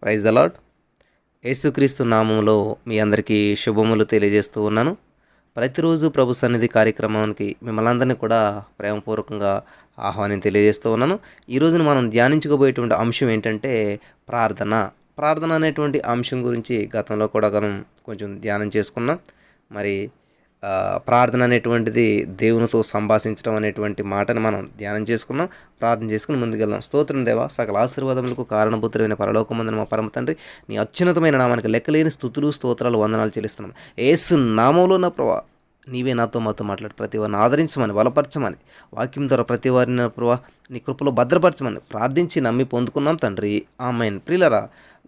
Praise the lord. యేసుక్రీస్తు నామంలో మీ అందరికీ శుభములు తెలియజేస్తూ ఉన్నాను. ప్రతిరోజు ప్రభు సన్నిధి కార్యక్రమానికి మిమ్మల్ని అందరినీ కూడా ప్రేమపూర్వకంగా ఆహ్వానం తెలియజేస్తూ ఉన్నాను. ఈ రోజున మనం ధ్యానించుకోబోయేటువంటి అంశం ఏంటంటే ప్రార్థన. ప్రార్థన అనేటువంటి అంశం గురించి గతంలో కూడా మనం కొంచెం ధ్యానం చేసుకున్నాం. మరి ప్రార్థన అనేటువంటిది దేవునితో సంభాషించడం అనేటువంటి మాటను మనం ధ్యానం చేసుకున్నాం. ప్రార్థన చేసుకుని ముందుకెళ్దాం. స్తోత్రం దేవా, సకల ఆశీర్వాదములకు కారణభూతులైన పరలోకమందున మా పరమ తండ్రి, నీ అత్యున్నతమైన నామానికి లెక్కలేని స్తుతులు స్తోత్రాలు వందనాలు చెల్లిస్తున్నాం. యేసు నామంలో నా ప్రభా, నీవే నాతో మాతో మాట్లాడు. ప్రతి వారిని ఆదరించమని, బలపరచమని, వాక్యం ద్వారా ప్రతి వారిని ప్రభా నీ కృపలో భద్రపరచమని ప్రార్థించి నమ్మి పొందుకున్నాం తండ్రి. ఆమేన్. ప్రియులారా,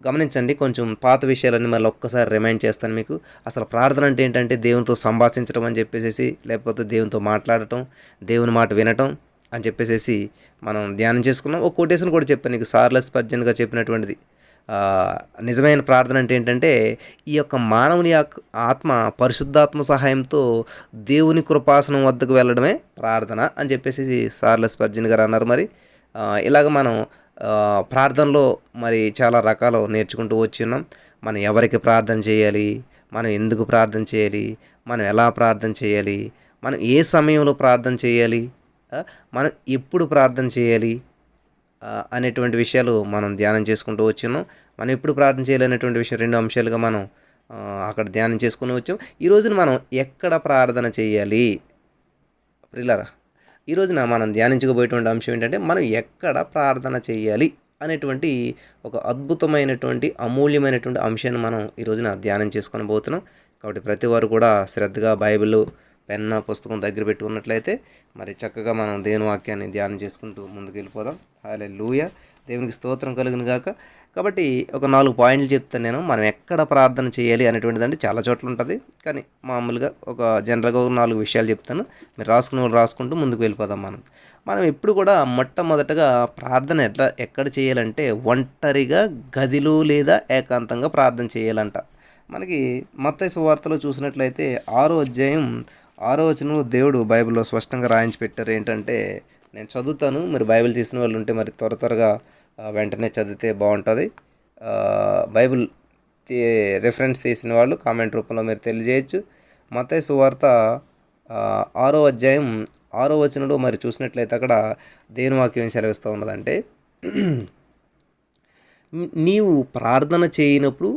గమనించండి, కొంచెం పాత విషయాలన్నీ మళ్ళీ ఒక్కసారి రిమైండ్ చేస్తాను మీకు. అసలు ప్రార్థన అంటే ఏంటంటే దేవునితో సంభాషించడం అని చెప్పేసి, లేకపోతే దేవునితో మాట్లాడటం, దేవుని మాట వినటం అని చెప్పేసి మనం ధ్యానం చేసుకున్నాం. ఒక కొటేషన్ కూడా చెప్పాను నీకు, చార్లెస్ స్పర్జన్ గారు చెప్పినటువంటిది. నిజమైన ప్రార్థన అంటే ఏంటంటే ఈ యొక్క మానవుని ఆత్మ పరిశుద్ధాత్మ సహాయంతో దేవుని కృపాసనం వద్దకు వెళ్ళడమే ప్రార్థన అని చెప్పేసి చార్లెస్ స్పర్జన్ గారు అన్నారు. మరి ఇలాగ మనం ప్రార్థనలో మరి చాలా రకాలు నేర్చుకుంటూ వచ్చున్నాం. మనం ఎవరికి ప్రార్థన చేయాలి, మనం ఎందుకు ప్రార్థన చేయాలి, మనం ఎలా ప్రార్థన చేయాలి, మనం ఏ సమయంలో ప్రార్థన చేయాలి, మనం ఎప్పుడు ప్రార్థన చేయాలి అనేటువంటి విషయాలు మనం ధ్యానం చేసుకుంటూ వచ్చున్నాం. మనం ఎప్పుడు ప్రార్థన చేయాలి అనేటువంటి విషయం 2 అంశాలుగా మనం అక్కడ ధ్యానం చేసుకుని వచ్చాం. ఈ రోజున మనం ఎక్కడ ప్రార్థన చేయాలి ప్రియులారా, ఈ రోజున మనం ధ్యానించుకోబోయేటువంటి అంశం ఏంటంటే మనం ఎక్కడ ప్రార్థన చేయాలి అనేటువంటి ఒక అద్భుతమైనటువంటి అమూల్యమైనటువంటి అంశాన్ని మనం ఈ రోజున ధ్యానం చేసుకొని పోతున్నాం. కాబట్టి ప్రతి వారు కూడా శ్రద్ధగా బైబిల్, పెన్న, పుస్తకం దగ్గర పెట్టుకున్నట్లయితే మరి చక్కగా మనం దేవుని వాక్యాన్ని ధ్యానం చేసుకుంటూ ముందుకు వెళ్ళిపోదాం. హల్లెలూయా, దేవునికి స్తోత్రం కలుగును గాక. కాబట్టి ఒక 4 పాయింట్లు చెప్తాను నేను. మనం ఎక్కడ ప్రార్థన చేయాలి అనేటువంటిది అంటే చాలా చోట్ల ఉంటుంది, కానీ మామూలుగా ఒక జనరల్గా 4 విషయాలు చెప్తాను. మీరు రాసుకున్న వాళ్ళు రాసుకుంటూ ముందుకు వెళ్ళిపోదాం. మనం ఎప్పుడు కూడా మొట్టమొదటగా ప్రార్థన ఎక్కడ చేయాలంటే ఒంటరిగా గదిలో లేదా ఏకాంతంగా ప్రార్థన చేయాలంట. మనకి మత్తయి సువార్తలో చూసినట్లయితే 6వ అధ్యాయం 6వ వచనం దేవుడు బైబిల్లో స్పష్టంగా రాయించి పెట్టారు. ఏంటంటే నేను చదువుతాను, మరి బైబిల్ తీసిన వాళ్ళు ఉంటే మరి త్వరగా వెంటనే చదివితే బాగుంటుంది. బైబిల్ రెఫరెన్స్ తీసిన వాళ్ళు కామెంట్ రూపంలో మీరు తెలియజేయచ్చు. మత్తయి సువార్త 6వ అధ్యాయం 6వ వచనంలో మరి చూసినట్లయితే అక్కడ దేవుని వాక్యం సెలవిస్తూ ఉన్నదంటే, నీవు ప్రార్థన చేయనప్పుడు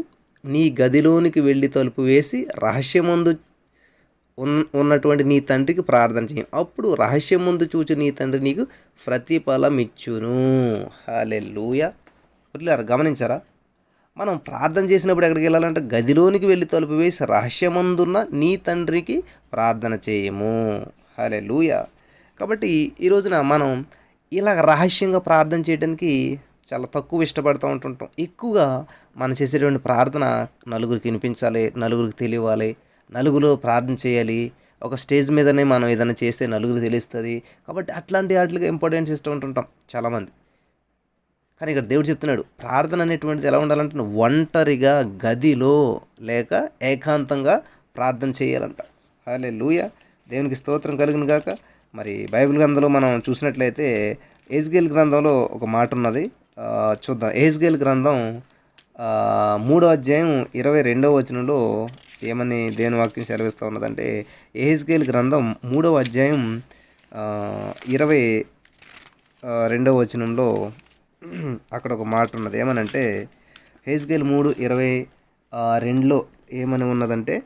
నీ గదిలోనికి వెళ్ళి తలుపు వేసి రహస్యమందు ఉన్నటువంటి నీ తండ్రికి ప్రార్థన చేయి, అప్పుడు రహస్యం ముందు చూచి నీ తండ్రి నీకు ప్రతిఫలం ఇచ్చును. హల్లెలూయా. పిల్లలు గమనించారా, మనం ప్రార్థన చేసినప్పుడు ఎక్కడికి వెళ్ళాలంటే గదిలోనికి వెళ్ళి తలుపు వేసి రహస్యమందున్న నీ తండ్రికి ప్రార్థన చేయము. హల్లెలూయా. కాబట్టి ఈ రోజున మనం ఇలాగ రహస్యంగా ప్రార్థన చేయడానికి చాలా తక్కువ ఇష్టపడుతూ ఉంటుంటాం. ఎక్కువగా మనం చేసేటువంటి ప్రార్థన నలుగురికి వినిపించాలి, నలుగురికి తెలియాలి, నలుగురు ప్రార్థన చేయాలి, ఒక స్టేజ్ మీదనే మనం ఏదైనా చేస్తే నలుగురు తెలుస్తుంది. కాబట్టి అట్లాంటి వాటికి ఇంపార్టెన్స్ ఇస్తూ ఉంటుంటాం చాలామంది. కానీ ఇక్కడ దేవుడు చెప్తున్నాడు, ప్రార్థన అనేటువంటిది ఎలా ఉండాలంటే ఒంటరిగా గదిలో లేక ఏకాంతంగా ప్రార్థన చేయాలంట. హల్లెలూయా, దేవునికి స్తోత్రం కలుగును గాక. మరి బైబిల్ గ్రంథంలో మనం చూసినట్లయితే యెహెజ్కేలు గ్రంథంలో ఒక మాట ఉన్నది, చూద్దాం. యెహెజ్కేలు గ్రంథం 3వ అధ్యాయం 22వ వచనంలో ఏమని దేవుని వాక్యం సెలవిస్తూ ఉన్నదంటే, యెహెజ్కేలు గ్రంథం 3వ అధ్యాయం 22వ వచనంలో అక్కడ ఒక మాట ఉన్నది. ఏమనంటే యెహెజ్కేలు 3:22లో ఏమని ఉన్నదంటే,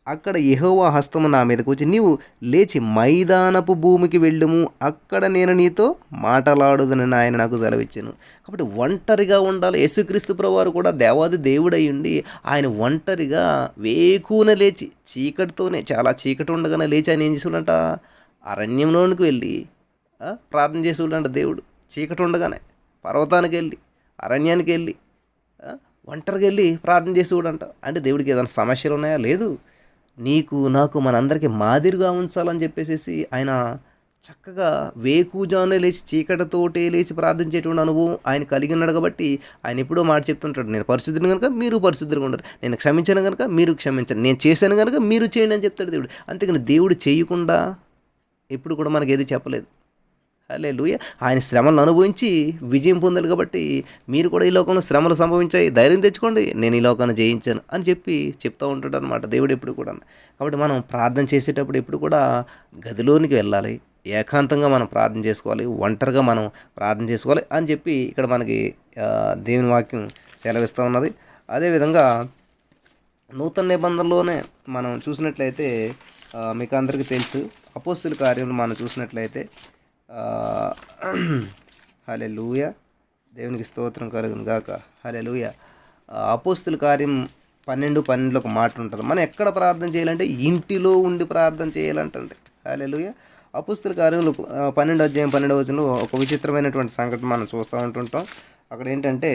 అక్కడ యెహోవా హస్తము నా మీదకు వచ్చి, నీవు లేచి మైదానపు భూమికి వెళ్ళుము, అక్కడ నేను నీతో మాట్లాడుదునని ఆయన నాకు సెలవిచ్చాను. కాబట్టి ఒంటరిగా ఉండాలి. యేసుక్రీస్తు ప్రభువారు కూడా దేవాది దేవుడై ఉండి ఆయన ఒంటరిగా వేకున లేచి, చీకటితోనే, చాలా చీకటి ఉండగానే లేచి ఆయన ఏం చేసేవాడంట, అరణ్యంలోనికి వెళ్ళి ప్రార్థన చేసేవాడంట. దేవుడు చీకటి ఉండగానే పర్వతానికి వెళ్ళి, అరణ్యానికి వెళ్ళి, ఒంటరిగా వెళ్ళి ప్రార్థన చేసేవాడంట. అంటే దేవుడికి ఏదైనా సమస్యలు ఉన్నాయా? లేదు. నీకు నాకు మనందరికీ మాదిరిగా ఉంచాలని చెప్పేసి ఆయన చక్కగా వేకుజానే లేచి చీకటితోటే లేచి ప్రార్థించేటువంటి అనుభవం ఆయన కలిగి ఉన్నాడు. కాబట్టి ఆయన ఎప్పుడో మాట చెప్తుంటాడు, నేను పరిశుద్ధుని కనుక మీరు పరిశుద్ధులుగా ఉండరు, నేను క్షమించాను కనుక మీరు క్షమించండి, నేను చేశాను కనుక మీరు చేయండి అని చెప్తాడు దేవుడు. అంతేకాని దేవుడు చేయకుండా ఎప్పుడు కూడా మనకి ఏది చెప్పలేదు. హల్లెలూయా. ఆయన శ్రమలను అనుభవించి విజయం పొందాడు కాబట్టి మీరు కూడా ఈ లోకంలో శ్రమలు సంభవించాయి, ధైర్యం తెచ్చుకోండి, నేను ఈ లోకాన్ని జయించాను అని చెప్పి చెప్తూ ఉంటాడు అనమాట దేవుడు ఎప్పుడు కూడా. కాబట్టి మనం ప్రార్థన చేసేటప్పుడు ఎప్పుడు కూడా గదిలోనికి వెళ్ళాలి, ఏకాంతంగా మనం ప్రార్థన చేసుకోవాలి, ఒంటరిగా మనం ప్రార్థన చేసుకోవాలి అని చెప్పి ఇక్కడ మనకి దేవుని వాక్యం సెలవిస్తూ ఉన్నది. అదేవిధంగా నూతన నిబంధనలోనే మనం చూసినట్లయితే మీకు అందరికీ తెలుసు, అపోస్తుల కార్యంలో మనం చూసినట్లయితే హల్లెలూయా, దేవునికి స్తోత్రం కలుగును గాక. హల్లెలూయా. అపోస్తుల కార్యం 12:12 ఒక మాట ఉంటుంది, మనం ఎక్కడ ప్రార్థన చేయాలంటే ఇంటిలో ఉండి ప్రార్థన చేయాలంటే. హల్లెలూయా. అపోస్తుల కార్యంలో 12:12 ఒక విచిత్రమైనటువంటి సంఘటన మనం చూస్తూ ఉంటుంటాం. అక్కడ ఏంటంటే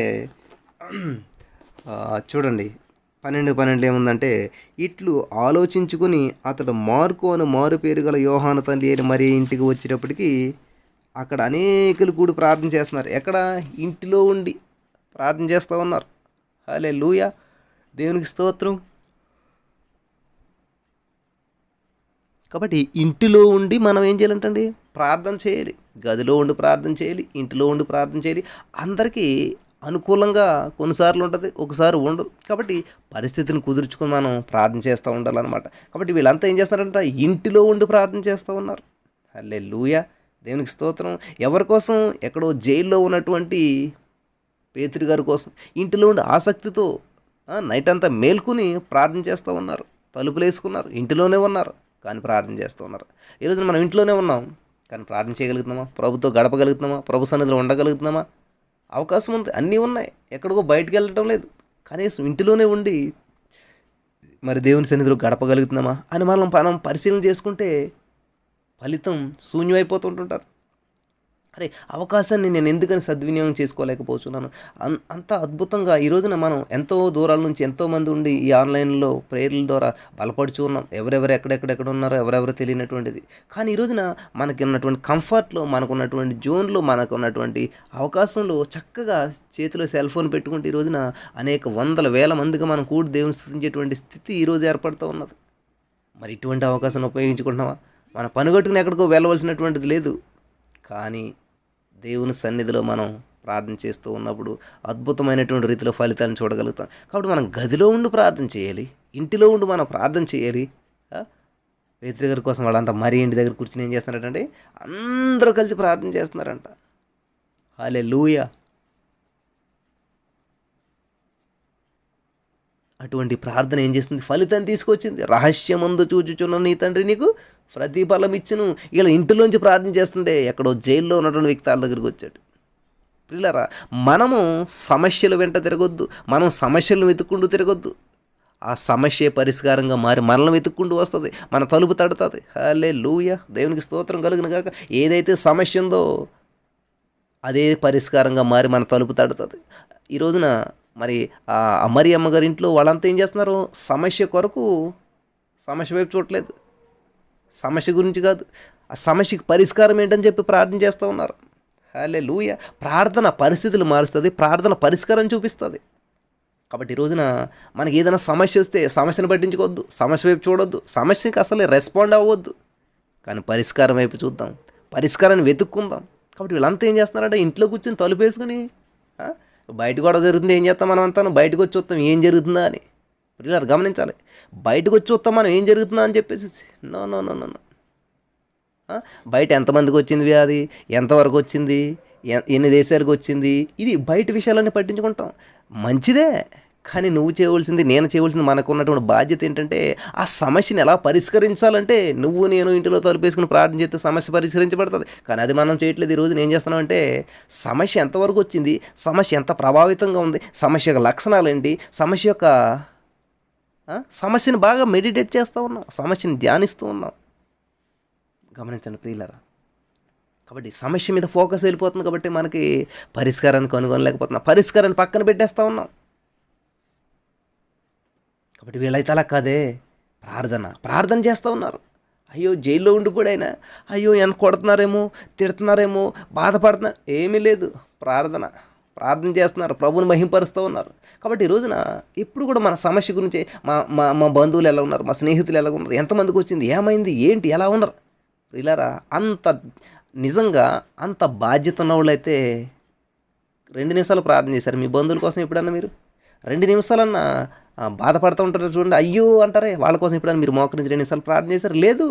చూడండి 12:12 ఏముందంటే, ఇట్లు ఆలోచించుకుని అతడు మార్కు అను మారు పేరు గల యోహాను తండ్రి అయిన మరి ఇంటికి వచ్చేటప్పటికి అక్కడ అనేకులు కూడి ప్రార్థన చేస్తున్నారు. ఎక్కడ? ఇంటిలో ఉండి ప్రార్థన చేస్తూ ఉన్నారు. హల్లెలూయా, దేవునికి స్తోత్రం. కాబట్టి ఇంటిలో ఉండి మనం ఏం చేయాలంటండి? ప్రార్థన చేయాలి. గదిలో ఉండి ప్రార్థన చేయాలి, ఇంటిలో ఉండి ప్రార్థన చేయాలి. అందరికీ అనుకూలంగా కొన్నిసార్లు ఉంటుంది, ఒకసారి ఉండదు. కాబట్టి పరిస్థితిని కుదుర్చుకొని మనం ప్రార్థన చేస్తూ ఉండాలన్నమాట. కాబట్టి వీళ్ళంతా ఏం చేస్తున్నారంట? ఇంటిలో ఉండి ప్రార్థన చేస్తూ ఉన్నారు. హల్లెలూయా, దేవునికి స్తోత్రం. ఎవరి కోసం? ఎక్కడో జైల్లో ఉన్నటువంటి పేతురు గారి కోసం ఇంటిలో ఉండి ఆసక్తితో నైట్ అంతా మేల్కొని ప్రార్థన చేస్తూ ఉన్నారు. తలుపులు వేసుకున్నారు, ఇంటిలోనే ఉన్నారు కానీ ప్రార్థన చేస్తూ ఉన్నారు. ఈరోజు మనం ఇంట్లోనే ఉన్నాం కానీ ప్రార్థన చేయగలుగుతున్నామా? ప్రభుతో గడపగలుగుతున్నామా? ప్రభు సన్నిధిలో ఉండగలుగుతున్నామా? అవకాశం ఉంది, అన్నీ ఉన్నాయి, ఎక్కడికో బయటికి వెళ్ళటం లేదు. కనీసం ఇంటిలోనే ఉండి మరి దేవుని సన్నిధిలో గడపగలుగుతున్నామా అని మనం పరిశీలన చేసుకుంటే ఫలితం శూన్యమైపోతుంటుంటారు. అరే, అవకాశాన్ని నేను ఎందుకని సద్వినియోగం చేసుకోలేకపోతున్నాను? అంత అద్భుతంగా ఈ రోజున మనం ఎంతో దూరాల నుంచి ఎంతోమంది ఉండి ఈ ఆన్లైన్లో ప్రేయర్ల ద్వారా బలపడుచు ఉన్నాం. ఎవరెవరు ఎక్కడెక్కడ ఉన్నారో ఎవరెవరు తెలియనటువంటిది. కానీ ఈ రోజున మనకి ఉన్నటువంటి కంఫర్ట్లో, మనకున్నటువంటి జోన్లో, మనకున్నటువంటి అవకాశంలో చక్కగా చేతిలో సెల్ ఫోన్ పెట్టుకుంటే ఈ రోజున అనేక వందల వేల మందిగా మనం కూడి దేవుని స్తుతించేటువంటి స్థితి ఈరోజు ఏర్పడుతూ ఉన్నది. మరి ఇటువంటి అవకాశాన్ని ఉపయోగించుకుంటున్నావా? మన పనిగట్టుకుని ఎక్కడికో వెళ్ళవలసినటువంటిది లేదు. కానీ దేవుని సన్నిధిలో మనం ప్రార్థన చేస్తూ ఉన్నప్పుడు అద్భుతమైనటువంటి రీతిలో ఫలితాలను చూడగలుగుతాం. కాబట్టి మనం గదిలో ఉండి ప్రార్థన చేయాలి, ఇంటిలో ఉండి మనం ప్రార్థన చేయాలి. పేతురు గారి కోసం వాళ్ళంతా మరీ ఇంటి దగ్గర కూర్చుని ఏం చేస్తున్నారంటే అందరూ కలిసి ప్రార్థన చేస్తున్నారంట. హల్లెలూయా. అటువంటి ప్రార్థన ఏం చేస్తుంది? ఫలితం తీసుకొచ్చింది. రహస్యమందు చూచుచున్న నీ తండ్రి నీకు ప్రతిఫలం ఇచ్చును. ఇలా ఇంటిలోంచి ప్రార్థన చేస్తుంటే ఎక్కడో జైల్లో ఉన్నటువంటి వ్యక్తి వాళ్ళ దగ్గరికి వచ్చాడు. పిల్లరా, మనము సమస్యలు వెంట తిరగొద్దు, మనం సమస్యలను వెతుక్కుంటూ తిరగొద్దు. ఆ సమస్య పరిష్కారంగా మారి మనల్ని వెతుక్కుంటూ వస్తుంది, మన తలుపు తడుతుంది. హల్లెలూయా, దేవునికి స్తోత్రం కలుగును గాక. ఏదైతే సమస్య ఉందో అదే పరిష్కారంగా మారి మన తలుపు తడుతుంది. ఈ రోజున మరి మరి అమ్మగారి ఇంట్లో వాళ్ళంతా ఏం చేస్తున్నారు? సమస్య కొరకు సమస్య వైపు చూడలేదు, సమస్య గురించి కాదు, ఆ సమస్యకి పరిష్కారం ఏంటని చెప్పి ప్రార్థన చేస్తూ ఉన్నారు. హల్లెలూయా. ప్రార్థన పరిస్థితులు మారుస్తుంది, ప్రార్థన పరిష్కారం చూపిస్తుంది. కాబట్టి ఈ రోజున మనకి ఏదైనా సమస్య వస్తే సమస్యను పట్టించుకోవద్దు, సమస్య వైపు చూడొద్దు, సమస్యకి అసలే రెస్పాండ్ అవ్వద్దు, కానీ పరిష్కారం వైపు చూద్దాం, పరిష్కారాన్ని వెతుక్కుందాం. కాబట్టి వీళ్ళంతా ఏం చేస్తున్నారంటే ఇంట్లో కూర్చొని తలుపు వేసుకుని బయట కూడా జరుగుతుంది ఏం చేస్తాం మనం అంతా? బయటకు వచ్చి చూస్తాం ఏం జరుగుతుందా అని. పిల్లలు గమనించాలి, బయటకు వచ్చి చూస్తాం మనం ఏం జరుగుతుందా అని చెప్పేసి. No no no no no. బయట ఎంతమందికి వచ్చింది వ్యాధి, ఎంతవరకు వచ్చింది, ఎన్ని దేశాలకు వచ్చింది, ఇది బయట విషయాలన్నీ పట్టించుకుంటాం. మంచిదే, కానీ నువ్వు చేయవలసింది, నేను చేయవలసింది, మనకు ఉన్నటువంటి బాధ్యత ఏంటంటే ఆ సమస్యను ఎలా పరిష్కరించాలంటే నువ్వు నేను ఇంటిలో తలుపేసుకుని ప్రార్థన చేస్తే సమస్య పరిష్కరించబడుతుంది. కానీ అది మనం చేయట్లేదు. ఈరోజు నేను చేస్తున్నామంటే సమస్య ఎంతవరకు వచ్చింది, సమస్య ఎంత ప్రభావితంగా ఉంది, సమస్య యొక్క లక్షణాలు ఏంటి, సమస్యను బాగా మెడిటేట్ చేస్తూ ఉన్నాం, సమస్యను ధ్యానిస్తూ ఉన్నాం. గమనించండి ప్రియులారా. కాబట్టి సమస్య మీద ఫోకస్ వెళ్ళిపోతుంది కాబట్టి మనకి పరిష్కారాన్ని కనుగొనలేకపోతున్నాం, పరిష్కారాన్ని పక్కన పెట్టేస్తూ ఉన్నాం. కాబట్టి వీళ్ళైతే అలా కాదే, ప్రార్థన చేస్తూ ఉన్నారు. అయ్యో జైల్లో ఉండిపోయాయినా, అయ్యో ఎంత కొడుతున్నారేమో, తిడుతున్నారేమో, బాధపడుతున్నారు, ఏమీ లేదు, ప్రార్థన చేస్తున్నారు, ప్రభువుని మహింపరుస్తూ ఉన్నారు. కాబట్టి ఈ రోజున ఎప్పుడు కూడా మన సమస్య గురించి మా బంధువులు ఎలా ఉన్నారు, మా స్నేహితులు ఎలా ఉన్నారు, ఎంతమందికి వచ్చింది, ఏమైంది, ఏంటి, ఎలా ఉన్నారు, ఇలారా అంత నిజంగా అంత బాధ్యత ఉన్నవాళ్ళైతే 2 నిమిషాలు ప్రార్థన చేశారు మీ బంధువుల కోసం ఎప్పుడన్నా మీరు? 2 నిమిషాలన్నా బాధపడుతూ ఉంటారు చూడండి, అయ్యో అంటారే, వాళ్ళ కోసం ఎప్పుడన్నా మీరు మోకరించి 2 నిమిషాలు ప్రార్థన చేశారు? లేదు.